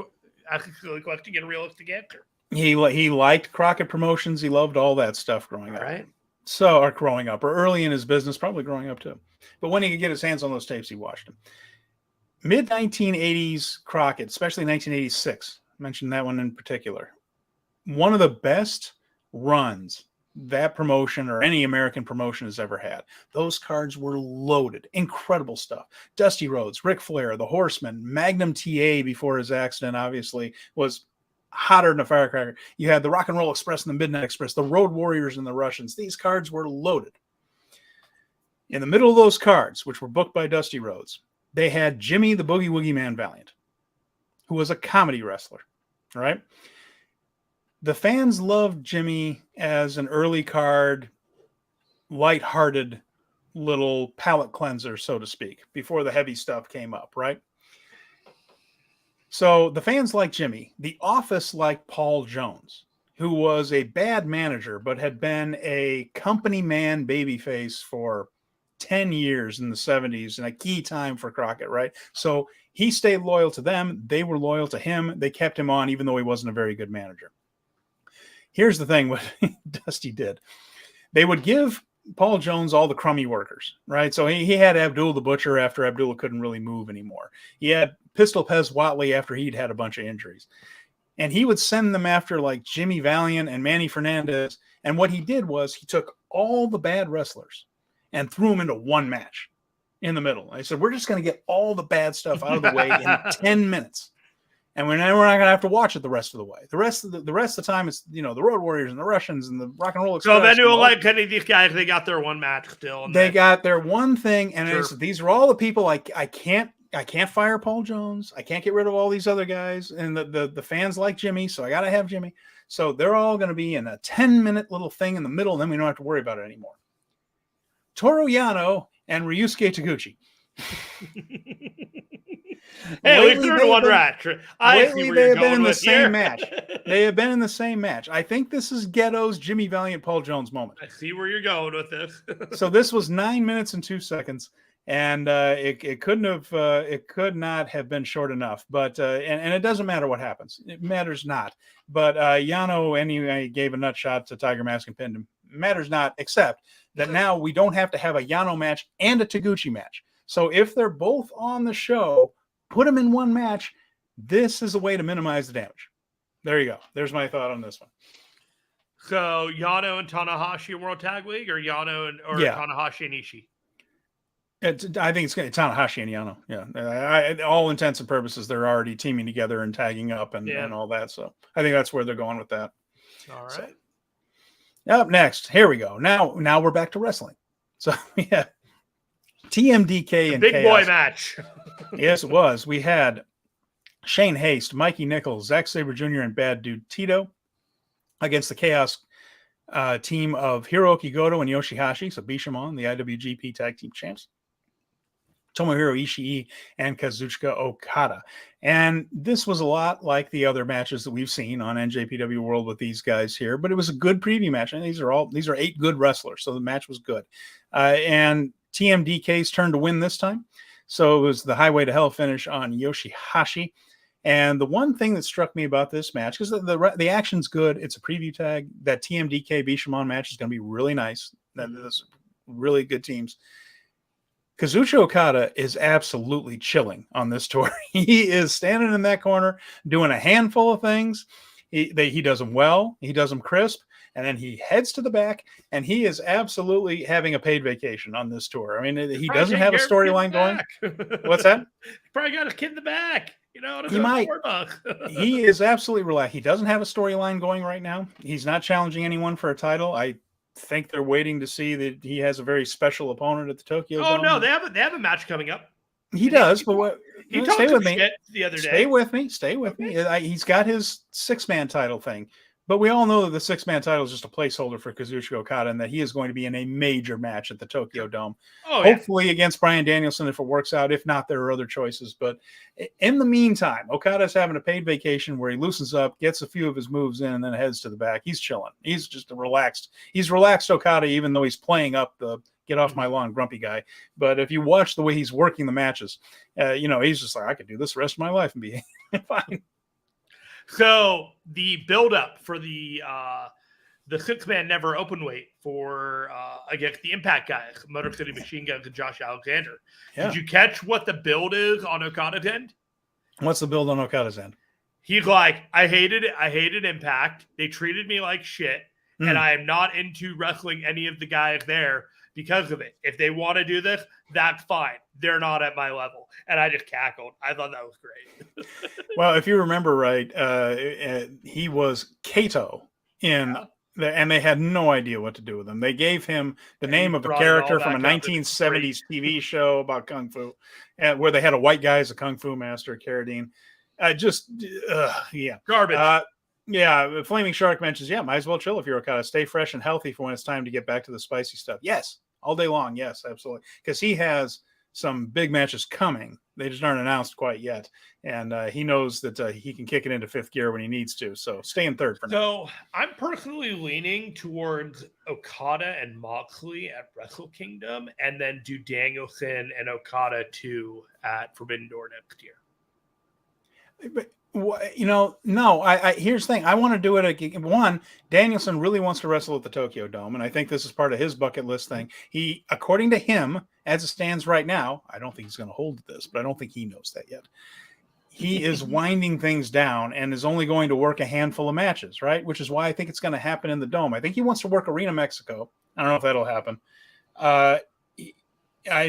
answer. He liked Crockett Promotions. He loved all that stuff growing up. Right. So, or growing up, or early in his business, probably growing up too. But when he could get his hands on those tapes, he watched them. Mid-1980s Crockett, especially 1986, I mentioned that one in particular. One of the best runs that promotion or any American promotion has ever had. Those cards were loaded. Incredible stuff. Dusty Rhodes, Ric Flair, The Horseman, Magnum TA before his accident, obviously, was hotter than a firecracker. You had the Rock and Roll Express and the Midnight Express, the Road Warriors and the Russians. These cards were loaded. In the middle of those cards, which were booked by Dusty Rhodes, they had Jimmy the Boogie Woogie Man Valiant, who was a comedy wrestler, right? The fans loved Jimmy as an early card, lighthearted little palate cleanser, so to speak, before the heavy stuff came up, right? So the fans liked Jimmy. The Office liked Paul Jones, who was a bad manager, but had been a company man babyface for 10 years in the 70s and a key time for Crockett, right? So he stayed loyal to them. They were loyal to him. They kept him on, even though he wasn't a very good manager. Here's the thing what Dusty did. They would give Paul Jones all the crummy workers, right? So he had Abdul the Butcher after Abdullah couldn't really move anymore. He had Pistol Pez Watley after he'd had a bunch of injuries. And he would send them after like Jimmy Valiant and Manny Fernandez. And what he did was he took all the bad wrestlers and threw them into one match in the middle. I said, we're just going to get all the bad stuff out of the way in 10 minutes. And we're not going to have to watch it the rest of the way. The rest of the time, it's, the Road Warriors and the Russians and the Rock and Roll Express. So then you like any of these guys, they got their one match still. They got their one thing. And these are all the people I can't fire Paul Jones. I can't get rid of all these other guys. And the fans like Jimmy, so I got to have Jimmy. So they're all going to be in a 10-minute little thing in the middle, and then we don't have to worry about it anymore. Toru Yano and Ryusuke Taguchi. Hey, we threw one rat. Lately, they have been in the same match. They have been in the same match. I think this is Ghetto's Jimmy Valiant Paul Jones moment. I see where you're going with this. So this was 9 minutes and 2 seconds, and it could not have been short enough. But and it doesn't matter what happens. It matters not. But Yano anyway gave a nut shot to Tiger Mask and pinned him. Matters not, except that now we don't have to have a Yano match and a Taguchi match. So if they're both on the show, put them in one match. This is a way to minimize the damage. There you go. There's my thought on this one. So Yano and Tanahashi World Tag League, or Yano and Tanahashi and Ishii? I think it's Tanahashi and Yano. Yeah, all intents and purposes, they're already teaming together and tagging up and all that. So I think that's where they're going with that. All right. So, up next, here we go. Now we're back to wrestling. So yeah, TMDK and big Chaos. Boy match. Yes, it was. We had Shane Haste, Mikey Nichols, Zack Sabre Jr., and Bad Dude Tito against the Chaos team of Hiroki Goto and Yoshihashi, so Bishamon, the IWGP Tag Team Champs, Tomohiro Ishii, and Kazuchika Okada. And this was a lot like the other matches that we've seen on NJPW World with these guys here, but it was a good preview match. And these are 8 good wrestlers, so the match was good. And TMDK's turn to win this time. So it was the Highway to Hell finish on Yoshihashi. And the one thing that struck me about this match, because the action's good, it's a preview tag. That TMDK Bishamon match is going to be really nice. That's really good teams. Kazuchika Okada is absolutely chilling on this tour. He is standing in that corner doing a handful of things. He does them well. He does them crisp. And then he heads to the back, and he is absolutely having a paid vacation on this tour. I mean, he doesn't have a storyline going. What's that? He probably got a kid in the back. He might. He is absolutely relaxed. He doesn't have a storyline going right now. He's not challenging anyone for a title. I think they're waiting to see that he has a very special opponent at the Tokyo Dome. No, they have a match coming up. He does, but what? He talked stay with some me shit the other day. Stay with me. Stay with me. He's got his 6-man title thing. But we all know that the 6-man title is just a placeholder for Kazuchika Okada and that he is going to be in a major match at the Tokyo Dome. Oh, hopefully against Bryan Danielson if it works out. If not, there are other choices. But in the meantime, Okada's having a paid vacation where he loosens up, gets a few of his moves in, and then heads to the back. He's chilling. He's just relaxed. He's relaxed Okada, even though he's playing up the get off my lawn grumpy guy. But if you watch the way he's working the matches, he's just like, I could do this the rest of my life and be fine. So the buildup for the 6-man never open weight for against the Impact guys, Motor City Machine Guns and Josh Alexander. Yeah. Did you catch what the build is on Okada's end? What's the build on Okada's end? He's like, I hated it. I hated Impact. They treated me like shit, and I am not into wrestling any of the guys there because of it. If they want to do this, that's fine. They're not at my level. And I just cackled. I thought that was great. Well, if you remember right, he was Kato and they had no idea what to do with him. They gave him the name of a character from a 1970s TV show about Kung Fu, where they had a white guy as a Kung Fu master, Carradine. Garbage. Flaming Shark mentions, might as well chill if you're Okada. Stay fresh and healthy for when it's time to get back to the spicy stuff. Yes, all day long. Yes, absolutely. Because he has some big matches coming. They just aren't announced quite yet. And he knows that he can kick it into 5th gear when he needs to. So stay in 3rd for now. So I'm personally leaning towards Okada and Moxley at Wrestle Kingdom, and then do Danielson and Okada too at Forbidden Door next year. But no. Here's the thing. I want to do it again. One, Danielson really wants to wrestle at the Tokyo Dome, and I think this is part of his bucket list thing. He, according to him, as it stands right now, I don't think he's going to hold this, but I don't think he knows that yet. He is winding things down and is only going to work a handful of matches, right? Which is why I think it's going to happen in the Dome. I think he wants to work Arena Mexico. I don't know if that'll happen. I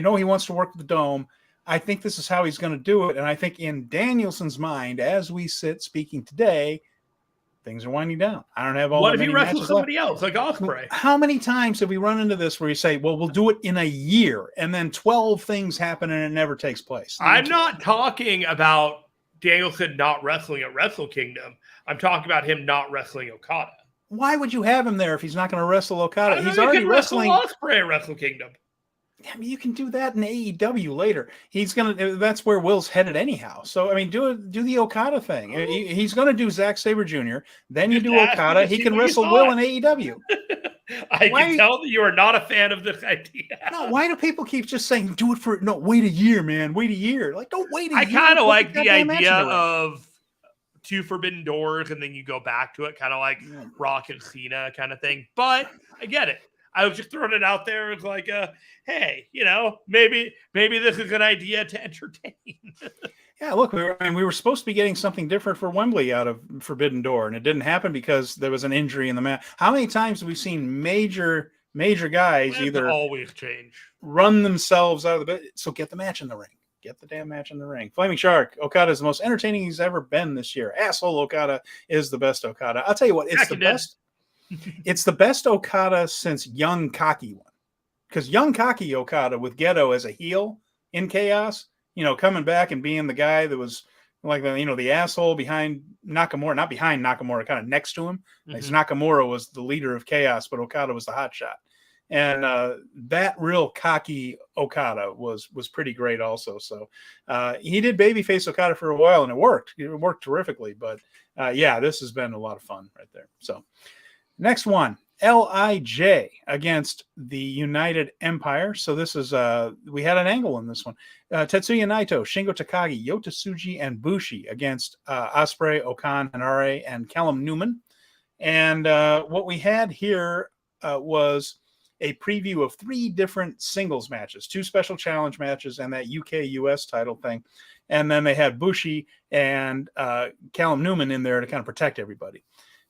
know he wants to work the Dome. I think this is how he's going to do it. And I think in Danielson's mind, as we sit speaking today, things are winding down. I don't have all What that if he many wrestles matches somebody left. else, like Ospreay? How many times have we run into this where you say, well, we'll do it in a year, and then 12 things happen and it never takes place? I'm not talking about Danielson not wrestling at Wrestle Kingdom. I'm talking about him not wrestling Okada. Why would you have him there if he's not going to wrestle Okada? He's already wrestling Ospreay at Wrestle Kingdom. I mean, you can do that in AEW later. That's where Will's headed anyhow. So, I mean, do the Okada thing. He's going to do Zack Sabre Jr. Then you do Okada. He can wrestle Will in AEW. I can tell that you are not a fan of this idea. No, why do people keep just saying, wait a year, man. Wait a year. Like, don't wait a year. I kind of like the idea of 2 Forbidden Doors and then you go back to it, kind of like Rock and Cena kind of thing. But I get it. I was just throwing it out there as like, hey, maybe this is an idea to entertain. Yeah, look, we were supposed to be getting something different for Wembley out of Forbidden Door, and it didn't happen because there was an injury in the match. How many times have we seen major guys either always change, run themselves out of the bed? So get the match in the ring. Get the damn match in the ring. Flaming Shark, Okada is the most entertaining he's ever been this year. Asshole Okada is the best Okada. I'll tell you what, it's the best. It's the best Okada since Young Cocky one. Because Young Cocky Okada with Geto as a heel in Chaos, coming back and being the guy that was like the asshole behind Nakamura, not behind Nakamura, kind of next to him. Mm-hmm. Like Nakamura was the leader of Chaos, but Okada was the hot shot. And that real cocky Okada was pretty great also. So he did babyface Okada for a while, and it worked. It worked terrifically. But this has been a lot of fun right there. So next one, LIJ against the United Empire. So this is we had an angle in this one. Tetsuya Naito, Shingo Takagi, Yota Tsuji, and Bushi against Ospreay, Okan, Hanare, and Callum Newman. And what we had here was a preview of 3 different singles matches, 2 special challenge matches, and that UK-US title thing. And then they had Bushi and Callum Newman in there to kind of protect everybody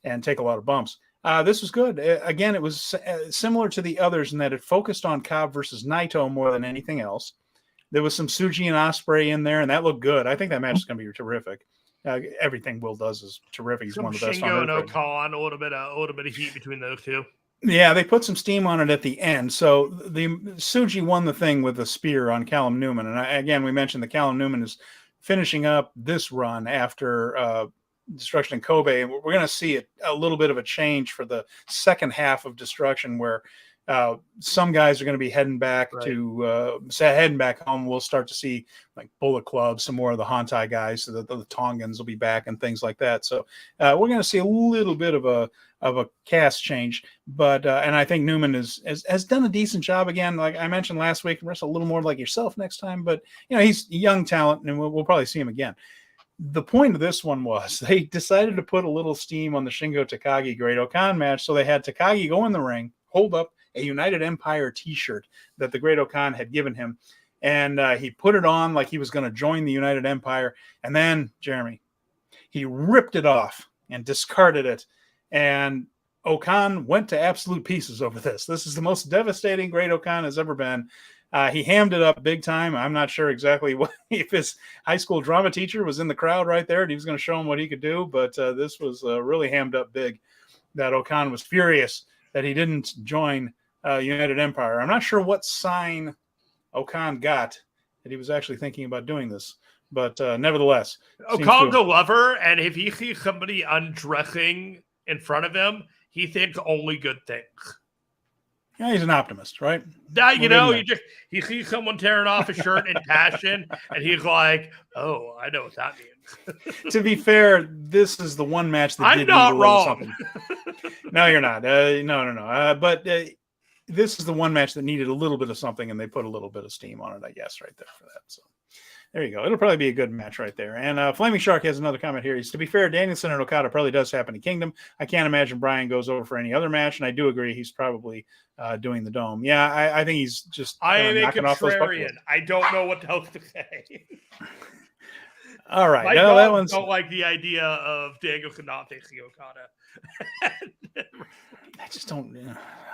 and take a lot of bumps. This was good. Again, it was similar to the others in that it focused on Cobb versus Naito more than anything else. There was some Tsuji and Ospreay in there, and that looked good. I think that match is going to be terrific. Everything Will does is terrific. He's one of the best. Shingo and Okan, a little bit of heat between those two. Yeah, they put some steam on it at the end. So the Tsuji won the thing with the spear on Callum Newman. And again, we mentioned that Callum Newman is finishing up this run after Destruction in Kobe, and we're going to see a little bit of a change for the second half of Destruction, where some guys are going to be heading back heading back home. We'll start to see like Bullet Club, some more of the Hantai guys, so the Tongans will be back and things like that. So we're going to see a little bit of a cast change, but and I think Newman has done a decent job again. Like I mentioned last week, wrestle a little more like yourself next time. But he's a young talent, and we'll probably see him again. The point of this one was they decided to put a little steam on the Shingo Takagi Great Okan match, so they had Takagi go in the ring, hold up a United Empire T-shirt that the Great Okan had given him, and he put it on like he was going to join the United Empire, and then Jeremy, he ripped it off and discarded it, and Okan went to absolute pieces over this. This is the most devastating Great Okan has ever been. He hammed it up big time. I'm not sure exactly if his high school drama teacher was in the crowd right there and he was going to show him what he could do, but this was really hammed up big. That Okan was furious that he didn't join United Empire. I'm not sure what sign Okan got that he was actually thinking about doing this, but nevertheless. Okan's a lover, and if he sees somebody undressing in front of him, he thinks only good things. Yeah, he's an optimist, right? He sees someone tearing off a shirt in passion, and he's like, "Oh, I know what that means." To be fair, this is the one match that I'm not wrong. No, you're not. No. But this is the one match that needed a little bit of something, and they put a little bit of steam on it, I guess, right there for that. So there you go. It'll probably be a good match right there. And Flaming Shark has another comment here. To be fair, Danielson and Okada probably does happen in Kingdom. I can't imagine Brian goes over for any other match, and I do agree he's probably doing the Dome. Yeah, I think he's just I am a contrarian. I don't know what else to say. All right. That one's don't like the idea of Danielson not facing Okada. I just don't.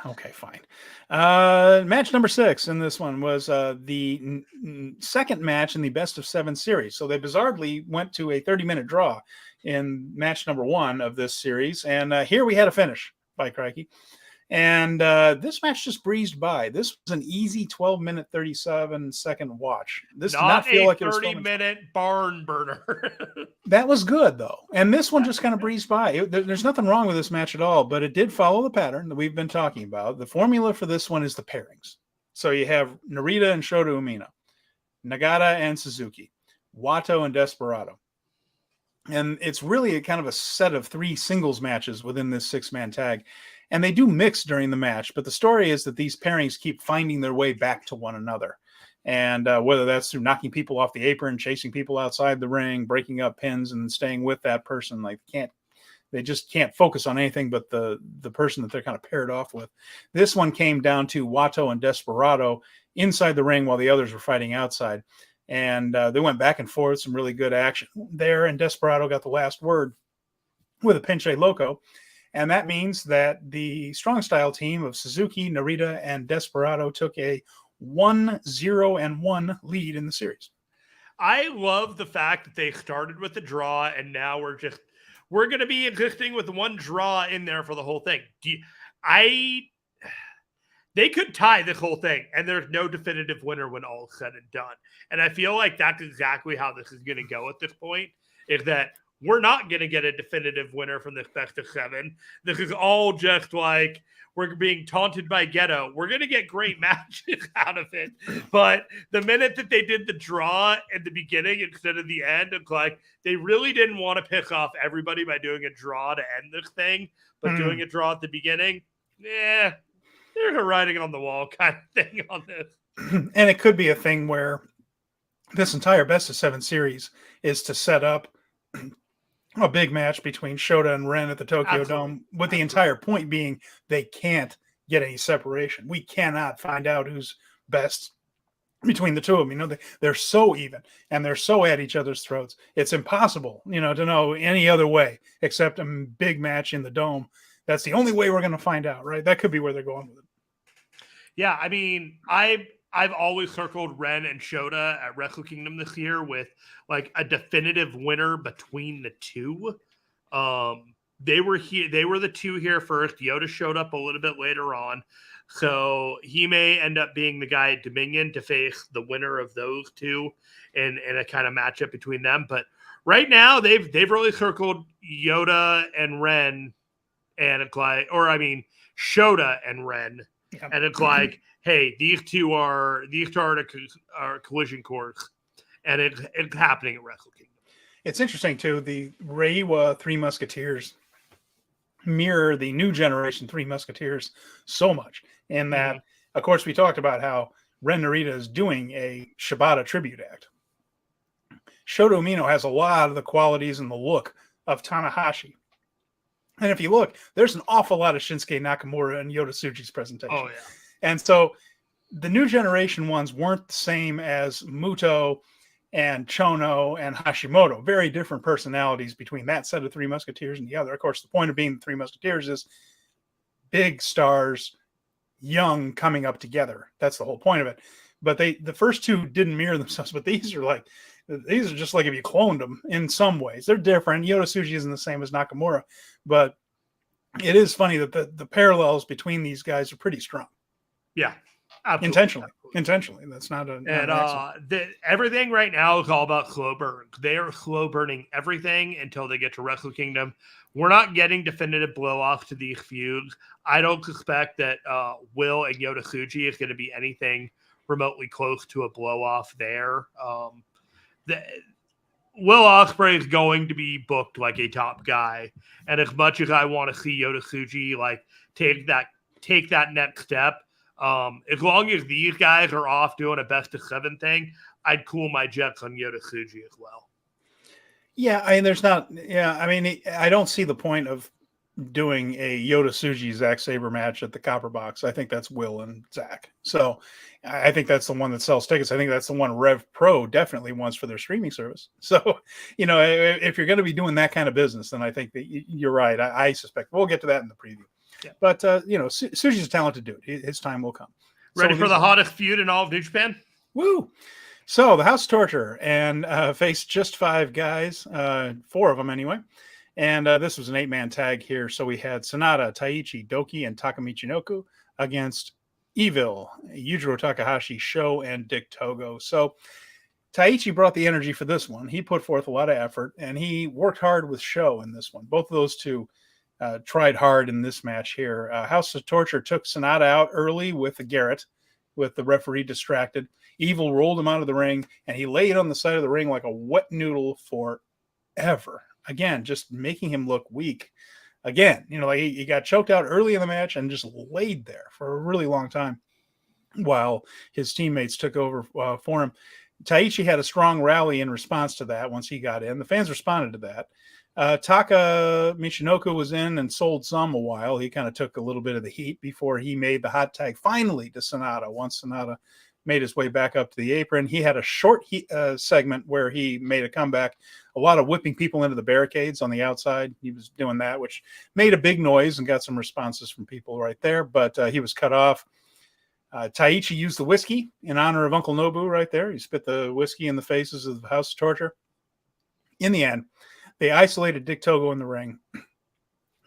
Okay, fine. Match number 6 in this one was the second match in the best of 7 series. So they bizarrely went to a 30-minute draw in match number 1 of this series. And here we had a finish, by crikey. And this match just breezed by. This was an easy 12-minute, 37-second watch. This did not feel like it was 30-minute barn burner. That was good, though. And this one just kind of breezed by. There's nothing wrong with this match at all, but it did follow the pattern that we've been talking about. The formula for this one is the pairings. So you have Narita and Shota Umino, Nagata and Suzuki, Wato and Desperado. And it's really a kind of a set of 3 singles matches within this 6-man tag. And they do mix during the match, but the story is that these pairings keep finding their way back to one another. And whether that's through knocking people off the apron, chasing people outside the ring, breaking up pins, and staying with that person, they just can't focus on anything but the person that they're kind of paired off with. This one came down to Wato and Desperado inside the ring while the others were fighting outside. And they went back and forth, some really good action there, and Desperado got the last word with a Pinche Loco. And that means that the Strong Style team of Suzuki, Narita, and Desperado took a 1-0-1 lead in the series. I love the fact that they started with the draw, and now we're going to be existing with one draw in there for the whole thing. They could tie this whole thing, and there's no definitive winner when all is said and done. And I feel like that's exactly how this is going to go at this point, is that we're not going to get a definitive winner from this best of 7. This is all just like we're being taunted by Ghetto. We're going to get great matches out of it. But the minute that they did the draw at the beginning instead of the end, it's like they really didn't want to piss off everybody by doing a draw to end this thing. But doing a draw at the beginning, there's a writing on the wall kind of thing on this. And it could be a thing where this entire best of 7 series is to set up a big match between Shota and Ren at the Tokyo Dome, with the entire point being they can't get any separation. We cannot find out who's best between the two of them. They're so even and they're so at each other's throats. It's impossible, to know any other way except a big match in the Dome. That's the only way we're going to find out, right? That could be where they're going with it. Yeah, I mean, I've always circled Ren and Shota at Wrestle Kingdom this year with like a definitive winner between the two. They were here. They were the two here first. Yota showed up a little bit later on. So he may end up being the guy at Dominion to face the winner of those two in a kind of matchup between them. But right now they've really circled Yota and Ren, and it's like, or I mean Shota and Ren, and it's like, hey, these two are a collision course, and it's happening at Wrestle Kingdom. It's interesting too. The Reiwa Three Musketeers mirror the new generation Three Musketeers so much, in that, of course, we talked about how Ren Narita is doing a Shibata tribute act. Shota Umino has a lot of the qualities and the look of Tanahashi. And if you look, there's an awful lot of Shinsuke Nakamura and Yota Tsuji's presentation. Oh, yeah. And so the new generation ones weren't the same as Muto and Chono and Hashimoto. Very different personalities between that set of Three Musketeers and the other. Of course, the point of being the Three Musketeers is big stars, young, coming up together. That's the whole point of it. But the first two didn't mirror themselves, but these are just like if you cloned them in some ways. They're different. Yota Tsuji isn't the same as Nakamura, but it is funny that the parallels between these guys are pretty strong. Yeah, absolutely. Intentionally. That's not an everything right now is all about slow burn. They are slow burning everything until they get to Wrestle Kingdom. We're not getting definitive blow-offs to these feuds. I don't suspect that Will and Yota Tsuji is going to be anything remotely close to a blow-off there. Will Ospreay is going to be booked like a top guy, and as much as I want to see Yota Tsuji like take that next step, as long as these guys are off doing a best of 7 thing, I'd cool my jets on Yota Tsuji as well. Yeah, I mean, I don't see the point of doing a Yota Tsuji Zack Sabre match at the Copper Box. I think that's Will and Zack. So I think that's the one that sells tickets. I think that's the one Rev Pro definitely wants for their streaming service. So, if you're going to be doing that kind of business, then I think that you're right. I suspect we'll get to that in the preview. Yeah. But, Tsuji's a talented dude. His time will come. Ready for the hottest feud in all of New Japan? Woo! So the House of Torture and faced just 5 guys, 4 of them anyway. And this was an 8-man tag here. So we had Sanada, Taichi, Doki, and Taka Michinoku against Evil, Yujiro Takahashi, Sho, and Dick Togo. So Taichi brought the energy for this one. He put forth a lot of effort, and he worked hard with Sho in this one. Both of those two tried hard in this match here. House of Torture took Sanada out early with the Garrett, with the referee distracted. Evil rolled him out of the ring, and he laid on the side of the ring like a wet noodle forever. Again, just making him look weak. Again, he got choked out early in the match and just laid there for a really long time while his teammates took over for him. Taichi had a strong rally in response to that once he got in. The fans responded to that. Taka Michinoku was in and sold some a while. He kind of took a little bit of the heat before he made the hot tag finally to Sanada. Once Sanada made his way back up to the apron, he had a short segment where he made a comeback, a lot of whipping people into the barricades on the outside. He was doing that, which made a big noise and got some responses from people right there, but he was cut off. Taichi used the whiskey in honor of Uncle Nobu right there. He spit the whiskey in the faces of the House of Torture. In the end, they isolated Dick Togo in the ring.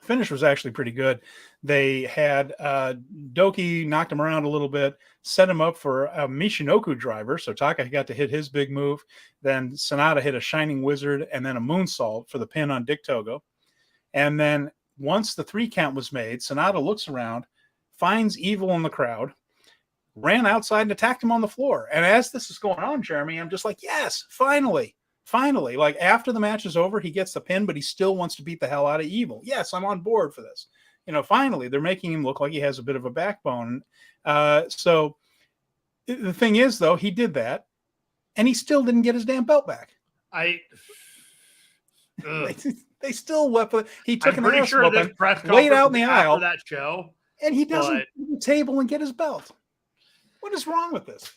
Finish was actually pretty good. They had Doki knocked him around a little bit, set him up for a Michinoku driver. So Taka got to hit his big move. Then Sanada hit a Shining Wizard and then a moonsault for the pin on Dick Togo. And then once the 3 count was made, Sanada looks around, finds Evil in the crowd, ran outside and attacked him on the floor. And as this is going on, Jeremy, I'm just like, yes, finally. Like after the match is over, he gets the pin, but he still wants to beat the hell out of Evil. Yes, I'm on board for this. Finally, they're making him look like he has a bit of a backbone. So the thing is, though, he did that, and he still didn't get his damn belt back. They still wept. He took an ass whooping, laid out in the aisle that show, and he doesn't go to the table and get his belt. What is wrong with this?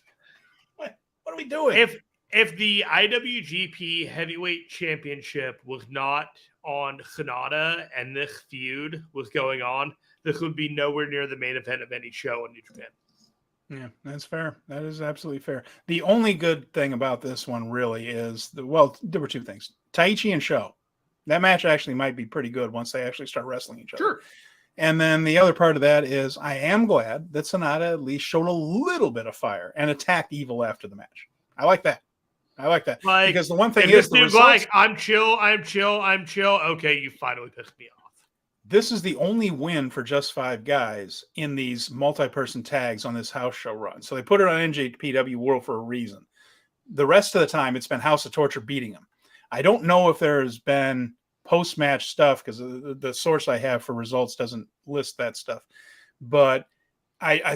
What are we doing? If the IWGP Heavyweight Championship was not on Sanada and this feud was going on, this would be nowhere near the main event of any show in New Japan. Yeah, that's fair. That is absolutely fair. The only good thing about this one really is, there were 2 things. Taichi and Sho. That match actually might be pretty good once they actually start wrestling each other. Sure. And then the other part of that is I am glad that Sanada at least showed a little bit of fire and attacked Evil after the match. I like that. I like that. Like, because the one thing if is, this the dude's results, like, I'm chill. Okay, you finally pissed me off. this is the only win for just 5 guys in these multi-person tags on this house show run. So they put it on NJPW World for a reason. The rest of the time, it's been House of Torture beating them. I don't know if there's been post-match stuff, because the source I have for results doesn't list that stuff. But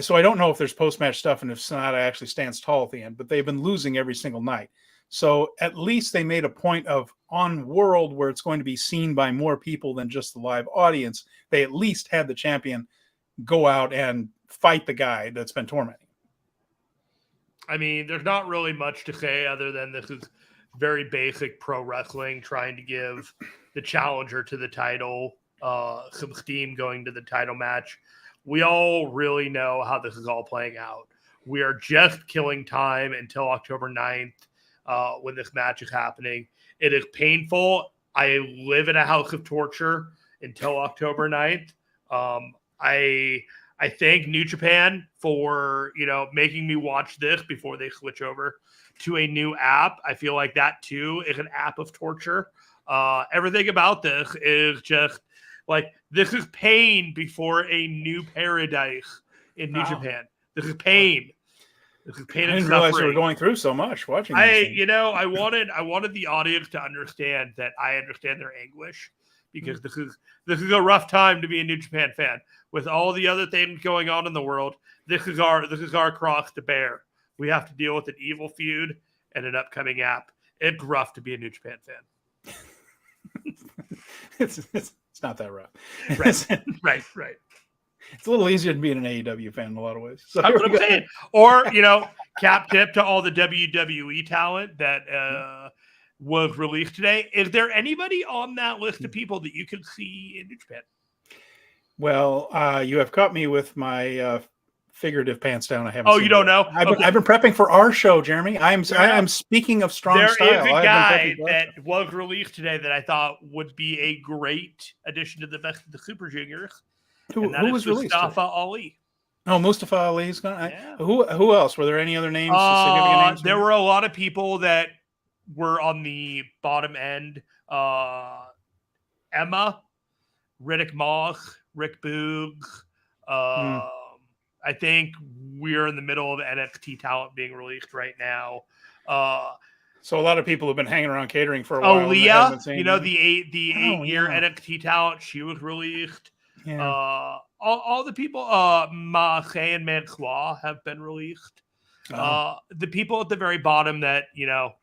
so I don't know if there's post-match stuff and if SANADA actually stands tall at the end. But they've been losing every single night. So at least they made a point of, on World, where it's going to be seen by more people than just the live audience, they at least had the champion go out and fight the guy that's been tormenting. I mean, there's not really much to say other than this is very basic pro wrestling, trying to give the challenger to the title some steam going to the title match. We all really know how this is all playing out. We are just killing time until October 9th when this match is happening. It is painful. I live in a house of torture until October 9th. I thank New Japan for, making me watch this before they switch over to a new app. I feel like that too is an app of torture. Everything about this is just like, this is pain before a new paradise in New Japan. This is pain. This is pain. I didn't realize you were going through so much watching. I wanted the audience to understand that I understand their anguish, because this is a rough time to be a New Japan fan. With all the other things going on in the world, this is our cross to bear. We have to deal with an evil feud and an upcoming app. It's rough to be a New Japan fan. It's not that rough. Right. It's a little easier to be an AEW fan in a lot of ways. So That's what I'm saying. Or, cap tip to all the WWE talent that was released today. Is there anybody on that list of people that you could see in New Japan? Well, you have caught me with my figurative pants down. I haven't. Oh, you don't know? I've been prepping for our show, Jeremy. I'm speaking of strong style. There is a guy that was released today that I thought would be a great addition to the Best of the Super Juniors. Who was released? Mustafa Ali. Oh, Mustafa Ali's gone. Yeah. Who else? Were there any other names? Significant names? There were a lot of people that were on the bottom end. Emma, Riddick Moss, Rick Boogs. I think we're in the middle of NXT talent being released right now. So a lot of people have been hanging around catering for a while. Leah, the 8-year NXT talent, she was released. Yeah. All the people, Mahe and Mansois have been released. The people at the very bottom that,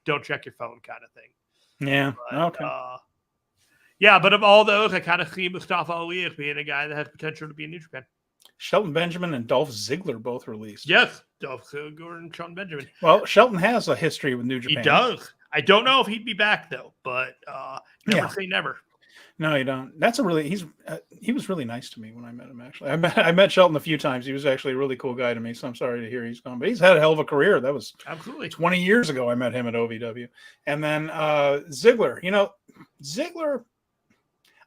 don't check your phone kind of thing. Yeah. But, okay. But of all those, I kind of see Mustafa Ali as being a guy that has potential to be in New Japan. Shelton Benjamin and Dolph Ziggler both released. Yes, Dolph Ziggler and Shelton Benjamin. Well, Shelton has a history with New Japan. He does. I don't know if he'd be back though, but never say never. No, you don't. That's he was really nice to me when I met him. Actually, I met Shelton a few times. He was actually a really cool guy to me. So I'm sorry to hear he's gone, but he's had a hell of a career. That was absolutely 20 years ago. I met him at OVW, and then Ziggler. Ziggler.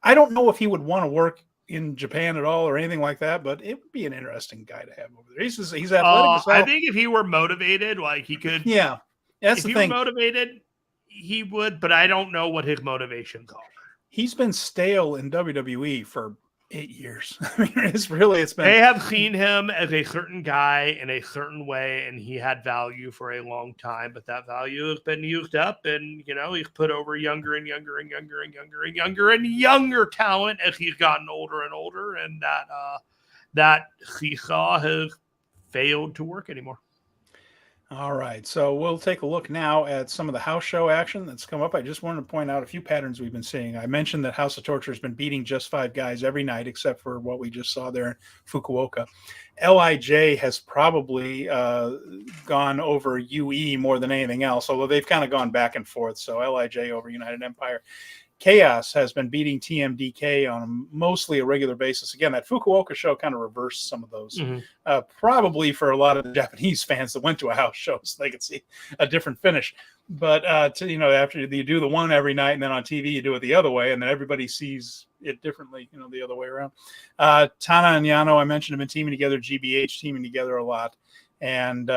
I don't know if he would want to work in Japan at all or anything like that, but it would be an interesting guy to have over there. He's athletic as hell. I think if he were motivated, like he could. Yeah, that's the thing. If he were motivated, he would, but I don't know what his motivations are. He's been stale in WWE for 8 years. I mean, it's been. They have seen him as a certain guy in a certain way, and he had value for a long time, but that value has been used up, and he's put over younger and younger and younger and younger and younger and younger talent as he's gotten older and older, and that seesaw has failed to work anymore. All right, so we'll take a look now at some of the house show action that's come up. I just wanted to point out a few patterns we've been seeing. I mentioned that House of Torture has been beating just 5 guys every night, except for what we just saw there in Fukuoka. LIJ has probably gone over UE more than anything else, although they've kind of gone back and forth. So LIJ over United Empire. Chaos has been beating TMDK on mostly a regular basis. Again, that Fukuoka show kind of reversed some of those, probably for a lot of the Japanese fans that went to a house show so they could see a different finish. But after you do the one every night and then on TV you do it the other way, and then everybody sees it differently, the other way around. Tana and Yano, I mentioned, have been teaming together. GBH teaming together a lot. And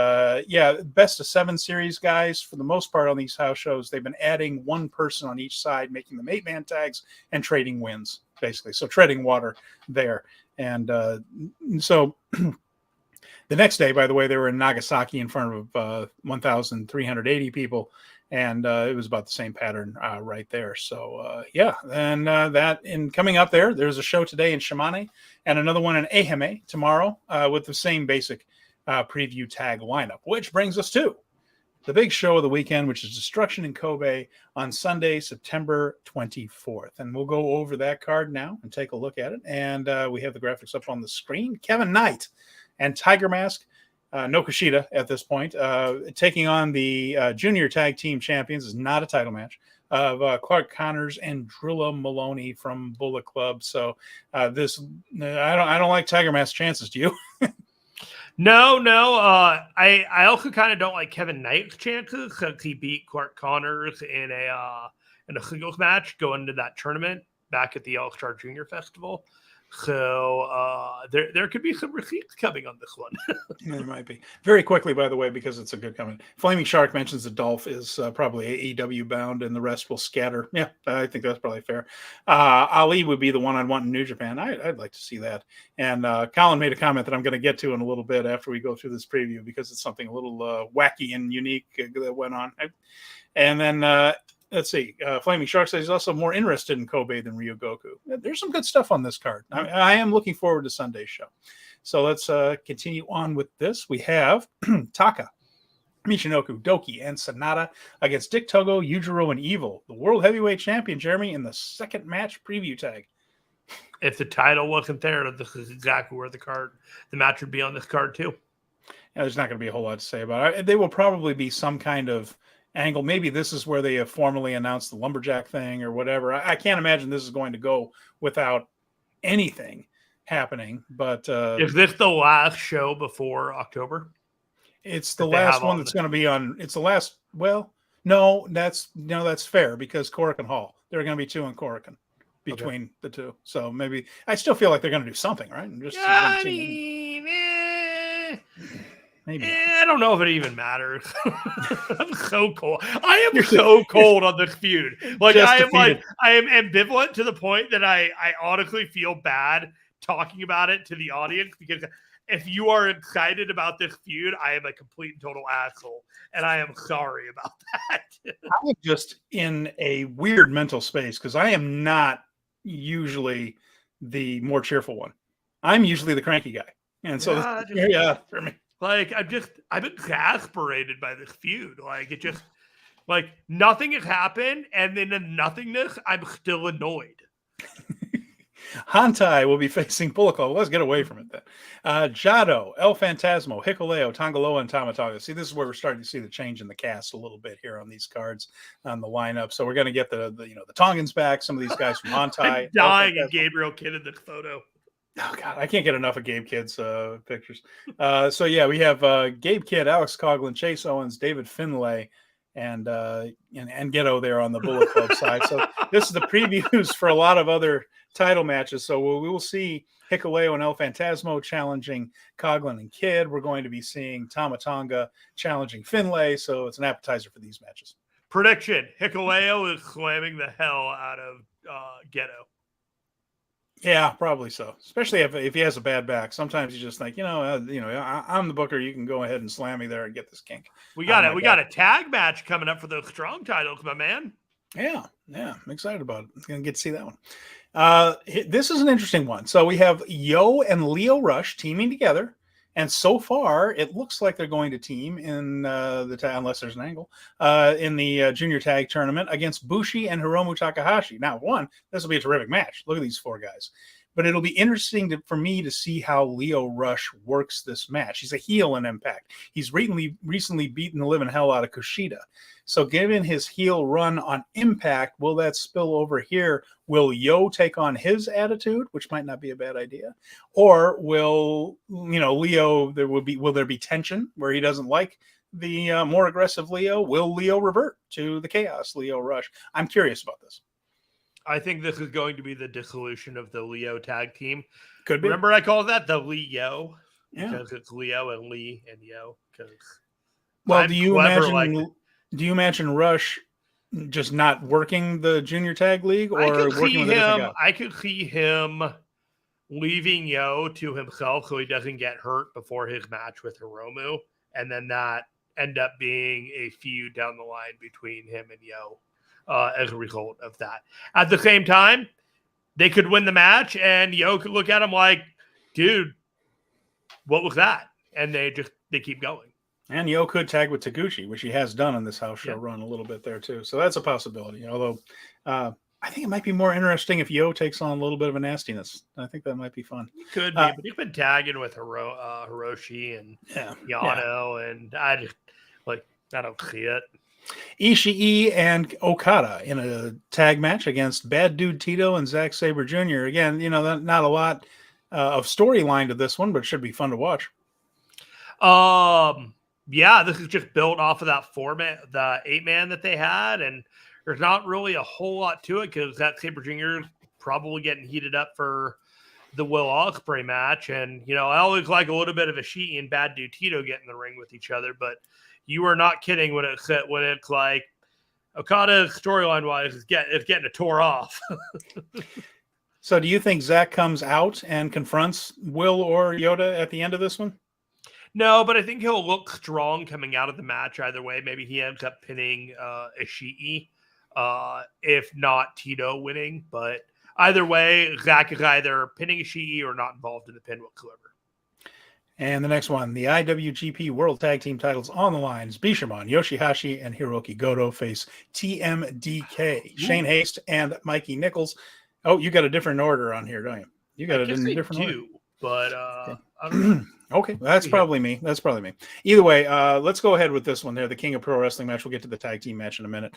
best of 7 series guys, for the most part on these house shows, they've been adding one person on each side, making them 8-man tags and trading wins, basically. So treading water there. And so the next day, by the way, they were in Nagasaki in front of 1,380 people. And it was about the same pattern right there. So, and that in coming up there's a show today in Shimane and another one in Ehime tomorrow with the same basic preview tag lineup, which brings us to the big show of the weekend, which is Destruction in Kobe on Sunday, September 24th. And we'll go over that card now and take a look at it. And we have the graphics up on the screen. Kevin Knight and Tiger Mask, no Kushida at this point, taking on the junior tag team champions. Is not a title match of Clark Connors and Drilla Maloney from Bullet Club. So I don't like Tiger Mask's chances. Do you? No. I also kind of don't like Kevin Knight's chances since he beat Clark Connors in a singles match going into that tournament back at the All-Star Junior Festival. So there could be some receipts coming on this one. There might be. Very quickly, by the way, because it's a good comment. Flaming Shark mentions that Dolph is probably AEW bound and the rest will scatter. Yeah, I think that's probably fair. Ali would be the one I'd want in New Japan. I'd like to see that. And Colin made a comment that I'm going to get to in a little bit after we go through this preview because it's something a little wacky and unique that went on. And then let's see. Flaming Shark says he's also more interested in Kobe than Ryogoku. There's some good stuff on this card. I am looking forward to Sunday's show. So let's continue on with this. We have Taka, Michinoku, Doki, and Sanada against Dick Togo, Yujiro, and Evil, the World Heavyweight Champion, Jeremy, in the second match preview tag. If the title wasn't there, this is exactly where the match would be on this card too. Yeah, there's not going to be a whole lot to say about it. There will probably be some kind of angle. Maybe this is where they have formally announced the lumberjack thing or whatever. I can't imagine this is going to go without anything happening. But is this the last show before October? It's the last one that's going to be on. It's the last. Well, no, that's fair because Korakuen Hall. There are going to be 2 in Korakuen between the two. So maybe I still feel like they're going to do something, right? And just maybe. I don't know if it even matters. I'm so cold. I am so cold on this feud. Like I am ambivalent to the point that I honestly feel bad talking about it to the audience because if you are excited about this feud, I am a complete and total asshole, and I am sorry about that. I'm just in a weird mental space because I am not usually the more cheerful one. I'm usually the cranky guy, and so for me. Like I'm exasperated by this feud. Like it just nothing has happened, and then in nothingness, I'm still annoyed. Hantai will be facing Bullet Club. Let's get away from it then. Jado, El Fantasmo, Hikuleo, Tangaloa, and Tamataga. See, this is where we're starting to see the change in the cast a little bit here on these cards on the lineup. So we're going to get the Tongans back. Some of these guys from Hantai. I'm dying at Gabriel Kidd in this photo. Oh God, I can't get enough of Gabe Kidd's pictures. So yeah, we have Gabe Kidd, Alex Coughlin, Chase Owens, David Finlay, and Ghetto there on the Bullet Club side. So this is the previews for a lot of other title matches. So we will see Hikuleo and El Fantasmo challenging Coughlin and Kidd. We're going to be seeing Tamatonga challenging Finlay. So it's an appetizer for these matches. Prediction: Hikuleo is slamming the hell out of Ghetto. Yeah, probably so. Especially if he has a bad back. Sometimes you just think, I'm the booker. You can go ahead and slam me there and get this kink. We got a tag match coming up for those strong titles, my man. Yeah, I'm excited about it. I'm gonna get to see that one. This is an interesting one. So we have Yo and Leo Rush teaming together, and so far it looks like they're going to team in unless there's an angle in the junior tag tournament against Bushi and Hiromu Takahashi. Now, this will be a terrific match. Look at these 4 guys. But it'll be interesting for me to see how Leo Rush works this match. He's a heel in Impact. He's recently beaten the living hell out of Kushida. So given his heel run on Impact, will that spill over here? Will Yo take on his attitude, which might not be a bad idea? Or will, Leo, will there be tension where he doesn't like the more aggressive Leo? Will Leo revert to the chaos Leo Rush? I'm curious about this. I think this is going to be the dissolution of the Leo tag team. Could be. Remember I called that the Leo? because it's Leo and Lee and Yo. Because well, do you imagine Rush just not working the junior tag league or working with a different guy? I could see him leaving Yo to himself so he doesn't get hurt before his match with Hiromu, and then that end up being a feud down the line between him and Yo as a result of that. At the same time, they could win the match, and Yo could look at him like, dude, what was that? And they keep going. And Yo could tag with Taguchi, which he has done in this house show run a little bit there too. So that's a possibility. Although I think it might be more interesting if Yo takes on a little bit of a nastiness. I think that might be fun. Could be, but he's been tagging with Hiroshi and Yano, and I don't see it. Ishii and Okada in a tag match against Bad Dude Tito and Zack Sabre Jr. Again, not a lot of storyline to this one, but it should be fun to watch. Yeah, this is just built off of that format, the 8-man that they had, and there's not really a whole lot to it because Zack Sabre Jr. is probably getting heated up for the Will Ospreay match, and I always like a little bit of Ishii and Bad Dude Tito getting in the ring with each other, but you are not kidding when it's like Okada storyline wise is getting a tore off. So, do you think Zack comes out and confronts Will or Yota at the end of this one? No, but I think he'll look strong coming out of the match either way. Maybe he ends up pinning Ishii, if not Tito winning. But either way, Zack is either pinning Ishii or not involved in the pin whatsoever. And the next one, the IWGP World Tag Team titles on the lines. Bishamon, Yoshihashi, and Hiroki Goto face TMDK. Ooh. Shane Haste and Mikey Nichols. Oh, you got a different order on here, don't you? You got it in a different order. But okay. I don't know. Okay, that's probably me. Either way, let's go ahead with this one there, the King of Pro Wrestling match. We'll get to the tag team match in a minute.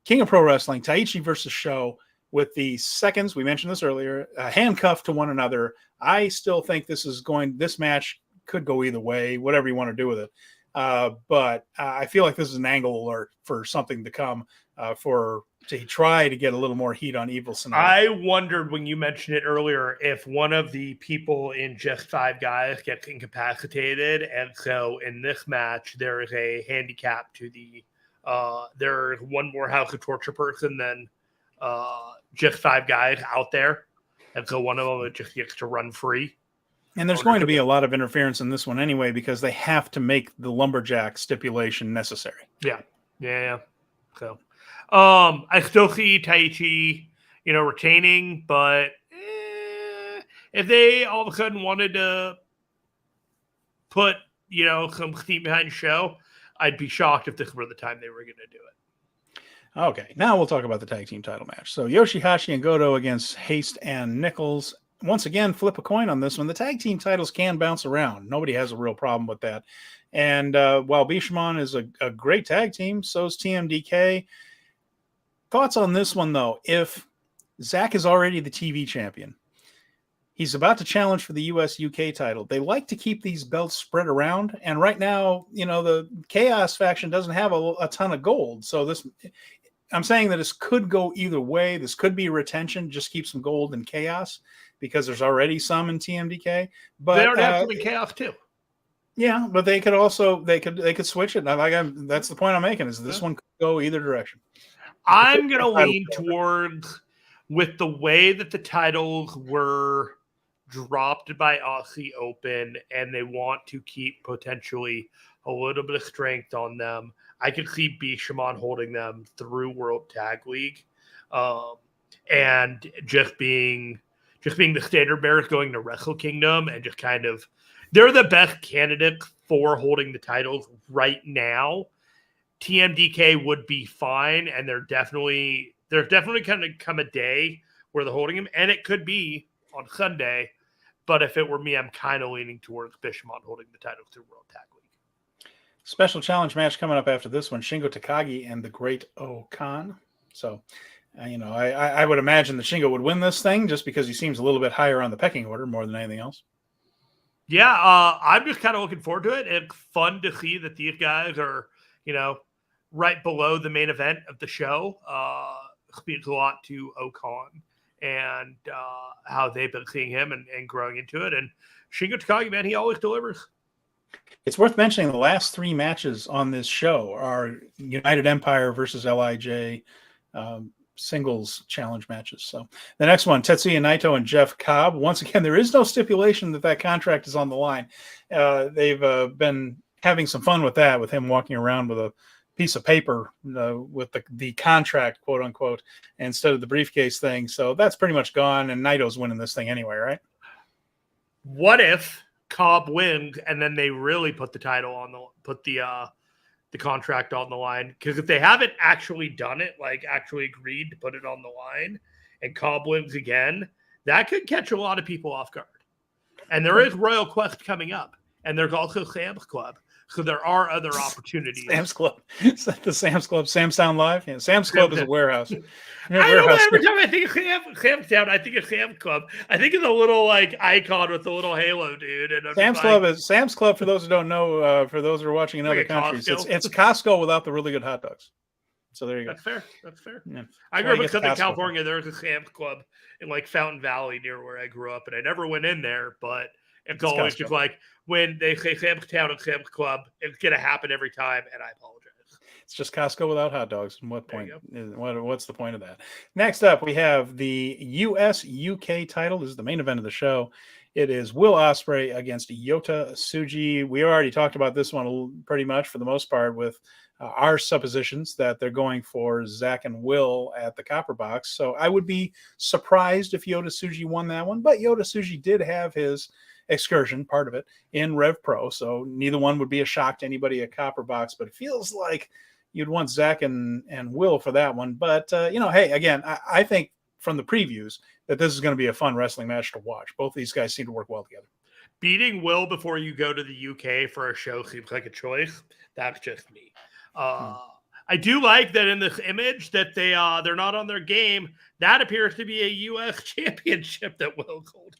King of Pro Wrestling, Taichi versus Sho, with the seconds, we mentioned this earlier, handcuffed to one another. I still think this match could go either way, whatever you want to do with it. But I feel like this is an angle alert for something to come to try to get a little more heat on EVIL SANADA. I wondered when you mentioned it earlier if one of the people in Just 5 Guys gets incapacitated, and so in this match there is a handicap to the there's one more House of Torture person than Just 5 Guys out there, and so one of them just gets to run free. And there's going to be a lot of interference in this one anyway because they have to make the lumberjack stipulation necessary. Yeah. So I still see Taichi, retaining, but if they all of a sudden wanted to put, some steam behind the show, I'd be shocked if this were the time they were going to do it. Okay, now we'll talk about the tag team title match. So Yoshihashi and Goto against Haste and Nichols. Once again, flip a coin on this one. The tag team titles can bounce around. Nobody has a real problem with that. And while Bishamon is a great tag team, so is TMDK. Thoughts on this one, though? If Zack is already the TV champion, he's about to challenge for the US-UK title. They like to keep these belts spread around. And right now, the Chaos faction doesn't have a ton of gold. So I'm saying that this could go either way. This could be retention, just keep some gold in Chaos because there's already some in TMDK. But they don't have to be Chaos too. Yeah, but they could also they could switch it. That's the point I'm making. Is this one could go either direction. I'm going to lean towards, with the way that the titles were dropped by Aussie Open and they want to keep potentially a little bit of strength on them, I could see Bishamon holding them through World Tag League, and just being the standard bearers going to Wrestle Kingdom and just kind of, they're the best candidate for holding the titles right now. TMDK would be fine, and there's definitely going to come a day where they're holding him, and it could be on Sunday. But if it were me, I'm kind of leaning towards Bishamon holding the title through World Tag League. Special challenge match coming up after this one: Shingo Takagi and the Great O-Khan. So, I would imagine that Shingo would win this thing just because he seems a little bit higher on the pecking order more than anything else. Yeah, I'm just kind of looking forward to it. It's fun to see that these guys are, right below the main event of the show. Speaks a lot to O-Khan and how they've been seeing him and growing into it. And Shingo Takagi, man, he always delivers. It's worth mentioning the last 3 matches on this show are United Empire versus LIJ singles challenge matches. So the next one, Tetsuya Naito and Jeff Cobb. Once again, there is no stipulation that contract is on the line. They've been having some fun with that, with him walking around with a piece of paper with the contract, quote unquote, instead of the briefcase thing. So that's pretty much gone, and Naito's winning this thing anyway, right? What if Cobb wins and then they really put the title on the contract on the line? Because if they haven't actually done it, like actually agreed to put it on the line, and Cobb wins again, that could catch a lot of people off guard. And there is Royal Quest coming up, and there's also Sam's Club. So there are other opportunities. Sam's Club. Is that the Sam's Club? Sam's Town Live? Yeah, Sam's Club is a warehouse. I don't know. Every time I think of Sam's Town, I think of Sam's Club. I think of the little like icon with the little halo dude. And Sam's Club. For those who don't know, for those who are watching in other countries, it's Costco without the really good hot dogs. So there you go. That's fair. Yeah. I grew up in Southern California. There was a Sam's Club in like Fountain Valley near where I grew up, and I never went in there, but it's always just like when they say Sam's Town and Sam's Club, it's going to happen every time, and I apologize. It's just Costco without hot dogs. And what's the point of that? Next up, we have the US UK title. This is the main event of the show. It is Will Ospreay against Yota Tsuji. We already talked about this one pretty much for the most part with our suppositions that they're going for Zack and Will at the Copper Box. So I would be surprised if Yota Tsuji won that one, but Yota Tsuji did have his excursion, part of it, in Rev Pro, so neither one would be a shock to anybody at Copper Box, but it feels like you'd want Zack and Will for that one. But hey, again, I think from the previews that this is going to be a fun wrestling match to watch. Both of these guys seem to work well together. Beating Will before you go to the UK for a show seems like a choice. That's just me. I do like that in this image that they're not on their game. That appears to be a US championship that Will's holding.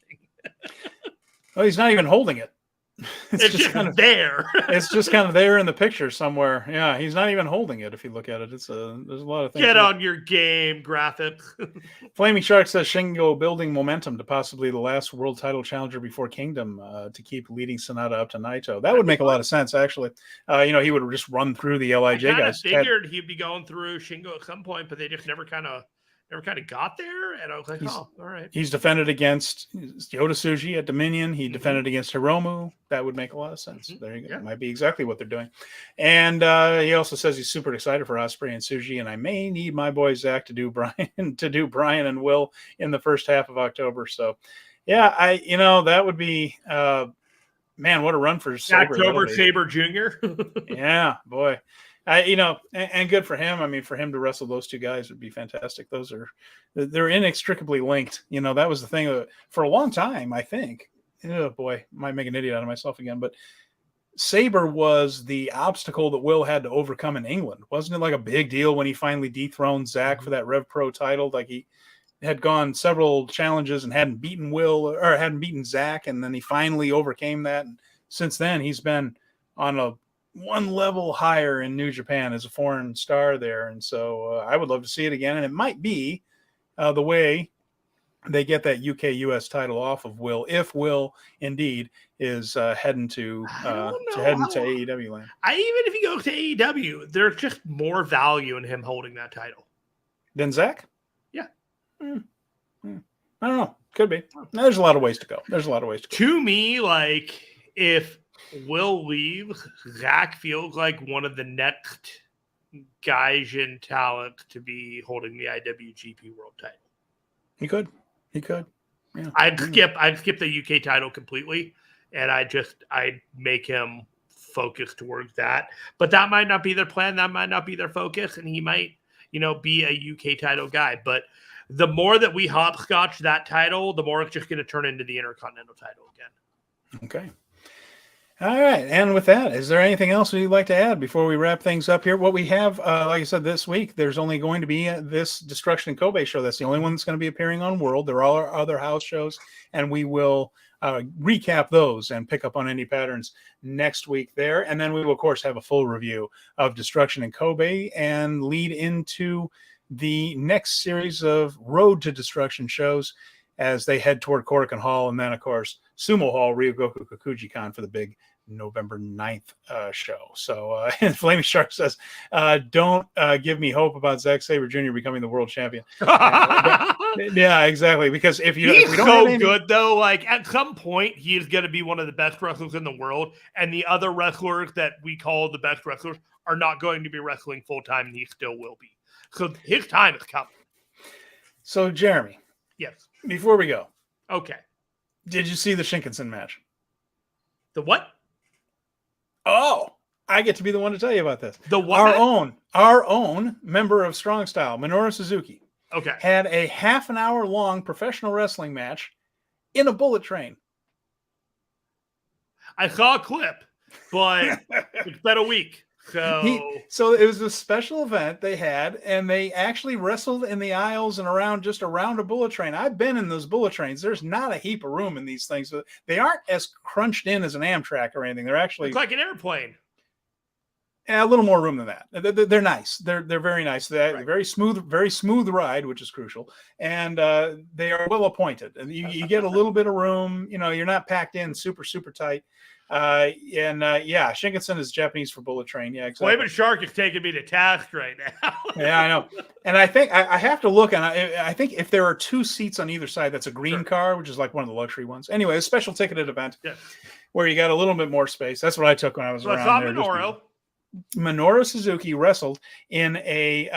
Oh, he's not even holding it. It's just kind of there. It's just kind of there in the picture somewhere. Yeah, he's not even holding it. If you look at it, there's a lot of things. Get on your game, graphic. Flaming Shark says Shingo building momentum to possibly the last world title challenger before Kingdom to keep leading Sanada up to Naito. That would make a lot of sense, actually. He would just run through the LIJ guys. I figured he'd be going through Shingo at some point, but they just never kind of got there, and I was like, all right. He's defended against Yota Tsuji at Dominion. He defended against Hiromu. That would make a lot of sense. There you go. Yeah. Might be exactly what they're doing. And he also says he's super excited for Ospreay and Tsuji, and I may need my boy Zach to do Brian and Will in the first half of October. So, yeah, that would be man, what a run for Sabre. October Sabre Jr. Yeah, boy. And good for him. I mean, for him to wrestle those two guys would be fantastic. They're inextricably linked. That was the thing for a long time, I think. Oh boy, might make an idiot out of myself again. But Sabre was the obstacle that Will had to overcome in England. Wasn't it like a big deal when he finally dethroned Zack for that Rev Pro title? Like he had gone several challenges and hadn't beaten Zack, and then he finally overcame that. And since then, he's been on one level higher in New Japan as a foreign star there. And so I would love to see it again. And it might be the way they get that UK US title off of Will, if Will indeed is heading to AEW land. Even if he goes to AEW, there's just more value in him holding that title than Zack. Yeah. I don't know. Could be. There's a lot of ways to go. To me, like if Will leaves, Zack feels like one of the next guys in talent to be holding the IWGP World title. He could. Yeah. I'd skip the UK title completely, and I'd make him focus towards that. But that might not be their plan. That might not be their focus, and he might, be a UK title guy. But the more that we hopscotch that title, the more it's just going to turn into the Intercontinental title again. Okay. All right. And with that, is there anything else you'd like to add before we wrap things up here? What we have, like I said, this week, there's only going to be this Destruction in Kobe show. That's the only one that's going to be appearing on World. There are other house shows, and we will recap those and pick up on any patterns next week there. And then we will, of course, have a full review of Destruction in Kobe and lead into the next series of Road to Destruction shows as they head toward Korakuen Hall, and then, of course, Sumo Hall, Ryogoku Kokuji-Con for the big November 9th show. So Flaming Shark says, don't give me hope about Zack Sabre Jr. becoming the world champion. Yeah, exactly. Because if we don't so have good though, like at some point he is going to be one of the best wrestlers in the world, and the other wrestlers that we call the best wrestlers are not going to be wrestling full time, and he still will be. So his time is coming. So Jeremy, yes. Before we go, okay, did you see the Shinkansen match? The what? Oh, I get to be the one to tell you about this. The what? Our own member of Strong Style, Minoru Suzuki, had a half an hour long professional wrestling match in a bullet train. I saw a clip, but it's been a week. So it was a special event they had, and they actually wrestled in the aisles and around a bullet train. I've been in those bullet trains. There's not a heap of room in these things. They aren't as crunched in as an Amtrak or anything. They're actually it's like an airplane. A little more room than that. They're nice. They're very nice. They're very smooth ride, which is crucial. And they are well appointed. And you get a little bit of room. You're not packed in super tight. Shinkansen is Japanese for bullet train. Yeah, exactly. Flaming Shark is taking me to task right now. Yeah, I know. And I think I have to look, and I think if there are 2 seats on either side, that's a green car, which is like one of the luxury ones. Anyway, a special ticketed event where you got a little bit more space. That's what I took when I was around there. Minoru Suzuki wrestled in the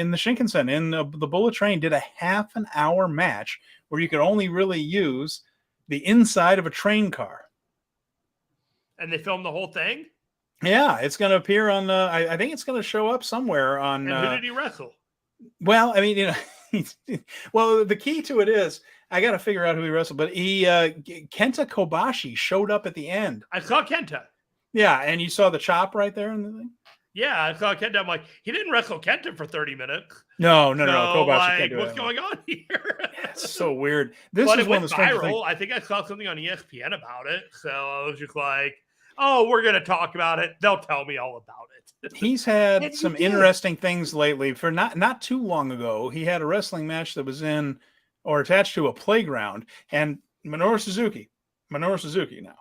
Shinkansen in the bullet train. Did a half an hour match where you could only really use the inside of a train car. And they filmed the whole thing? Yeah, it's going to appear on, I think it's going to show up somewhere on... And who did he wrestle? Well, I mean, well, the key to it is, I got to figure out who he wrestled, but Kenta Kobashi showed up at the end. I saw Kenta. Yeah, and you saw the chop right there in the thing? Yeah, I saw Kenta. I'm like, he didn't wrestle Kenta for 30 minutes. No. Kobashi can't do what's going on here? It's so weird. This but is it one went of the strange viral. things. I think I saw something on ESPN about it. So I was just like, oh, we're going to talk about it. They'll tell me all about it. He's had some interesting things lately. For not too long ago, he had a wrestling match that was in or attached to a playground. And Minoru Suzuki now,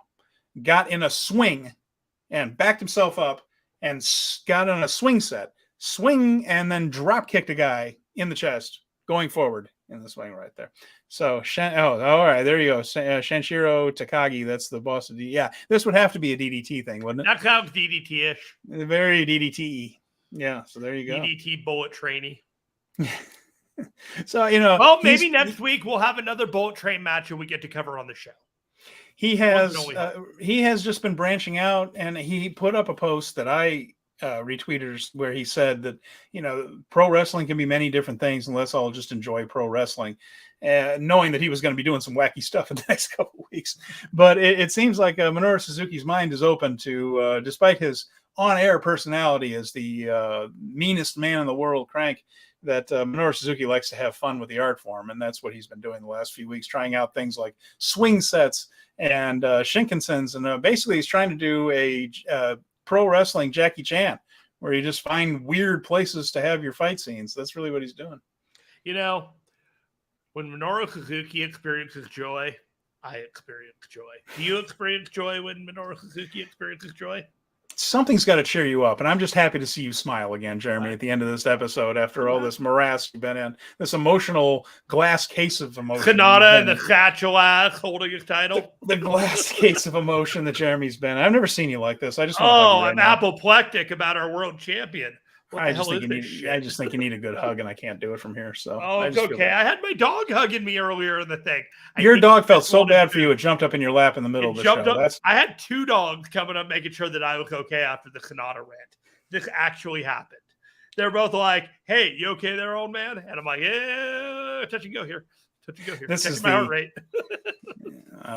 got in a swing and backed himself up and got on a swing set, and then drop kicked a guy in the chest going forward in the swing right there. So, all right, there you go. Shanshiro Takagi, that's the boss of the. Yeah, this would have to be a DDT thing, wouldn't it? That sounds DDT-ish. Very DDT. Yeah, so there you go. DDT bullet trainee. So, well, maybe next week we'll have another bullet train match and we get to cover on the show. He has just been branching out, and he put up a post that I retweeted where he said that, pro wrestling can be many different things, and let's all just enjoy pro wrestling, knowing that he was going to be doing some wacky stuff in the next couple of weeks. But it seems like Minoru Suzuki's mind is open to, despite his on-air personality as the meanest man in the world crank, that Minoru Suzuki likes to have fun with the art form, and that's what he's been doing the last few weeks, trying out things like swing sets and Shinkansens, and basically he's trying to do a pro wrestling Jackie Chan, where you just find weird places to have your fight scenes. That's really what he's doing. When Minoru Suzuki experiences joy, I experience joy. Do you experience joy when Minoru Suzuki experiences joy? Something's got to cheer you up, and I'm just happy to see you smile again, Jeremy, at the end of this episode after all this morass you've been in, this emotional glass case of emotion. Kanata and the satchel ass holding his title. The glass case of emotion that Jeremy's been. I've never seen you like this. I just I'm apoplectic about our world champion. I just think you need a good hug, and I can't do it from here. So it's okay. I had my dog hugging me earlier in the thing. Your dog felt so bad for you; it jumped up in your lap in the middle of the show. I had 2 dogs coming up, making sure that I was okay after the Sonata rant. This actually happened. They're both like, "Hey, you okay there, old man?" And I'm like, "Yeah, touch and go here. This Check is my heart rate."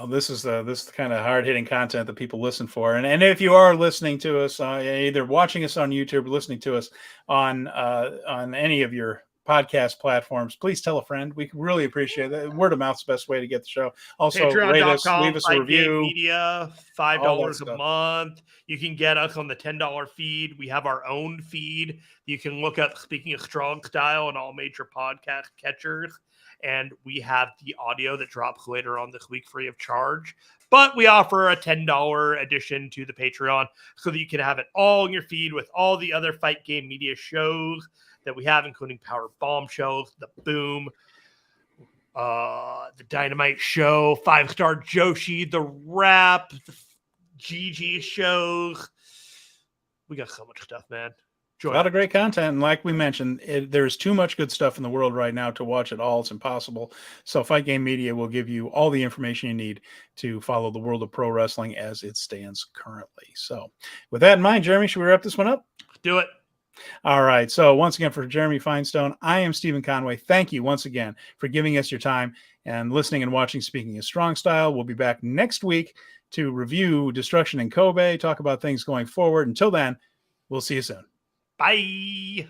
This is the kind of hard-hitting content that people listen for. And if you are listening to us, either watching us on YouTube or listening to us on any of your podcast platforms. Please tell a friend. We really appreciate that. Word of mouth is the best way to get the show. Also, rate us, leave us a review. Media, all that $5 a stuff. month. You can get us on the $10 feed. We have our own feed. You can look up Speaking of Strong Style on all major podcast catchers. And we have the audio that drops later on this week free of charge. But we offer a $10 addition to the Patreon so that you can have it all in your feed with all the other Fight Game Media shows that we have, including Power Bombshells, The Boom, the Dynamite Show, 5-Star Joshi, The Wrap, the GG shows. We got so much stuff, man. A lot of great content. And like we mentioned, there's too much good stuff in the world right now to watch it all. It's impossible. So Fight Game Media will give you all the information you need to follow the world of pro wrestling as it stands currently. So with that in mind, Jeremy, should we wrap this one up? Do it. All right. So once again, for Jeremy Finestone, I am Steven Conway. Thank you once again for giving us your time and listening and watching Speaking of Strong Style. We'll be back next week to review Destruction in Kobe, talk about things going forward. Until then, we'll see you soon. Bye.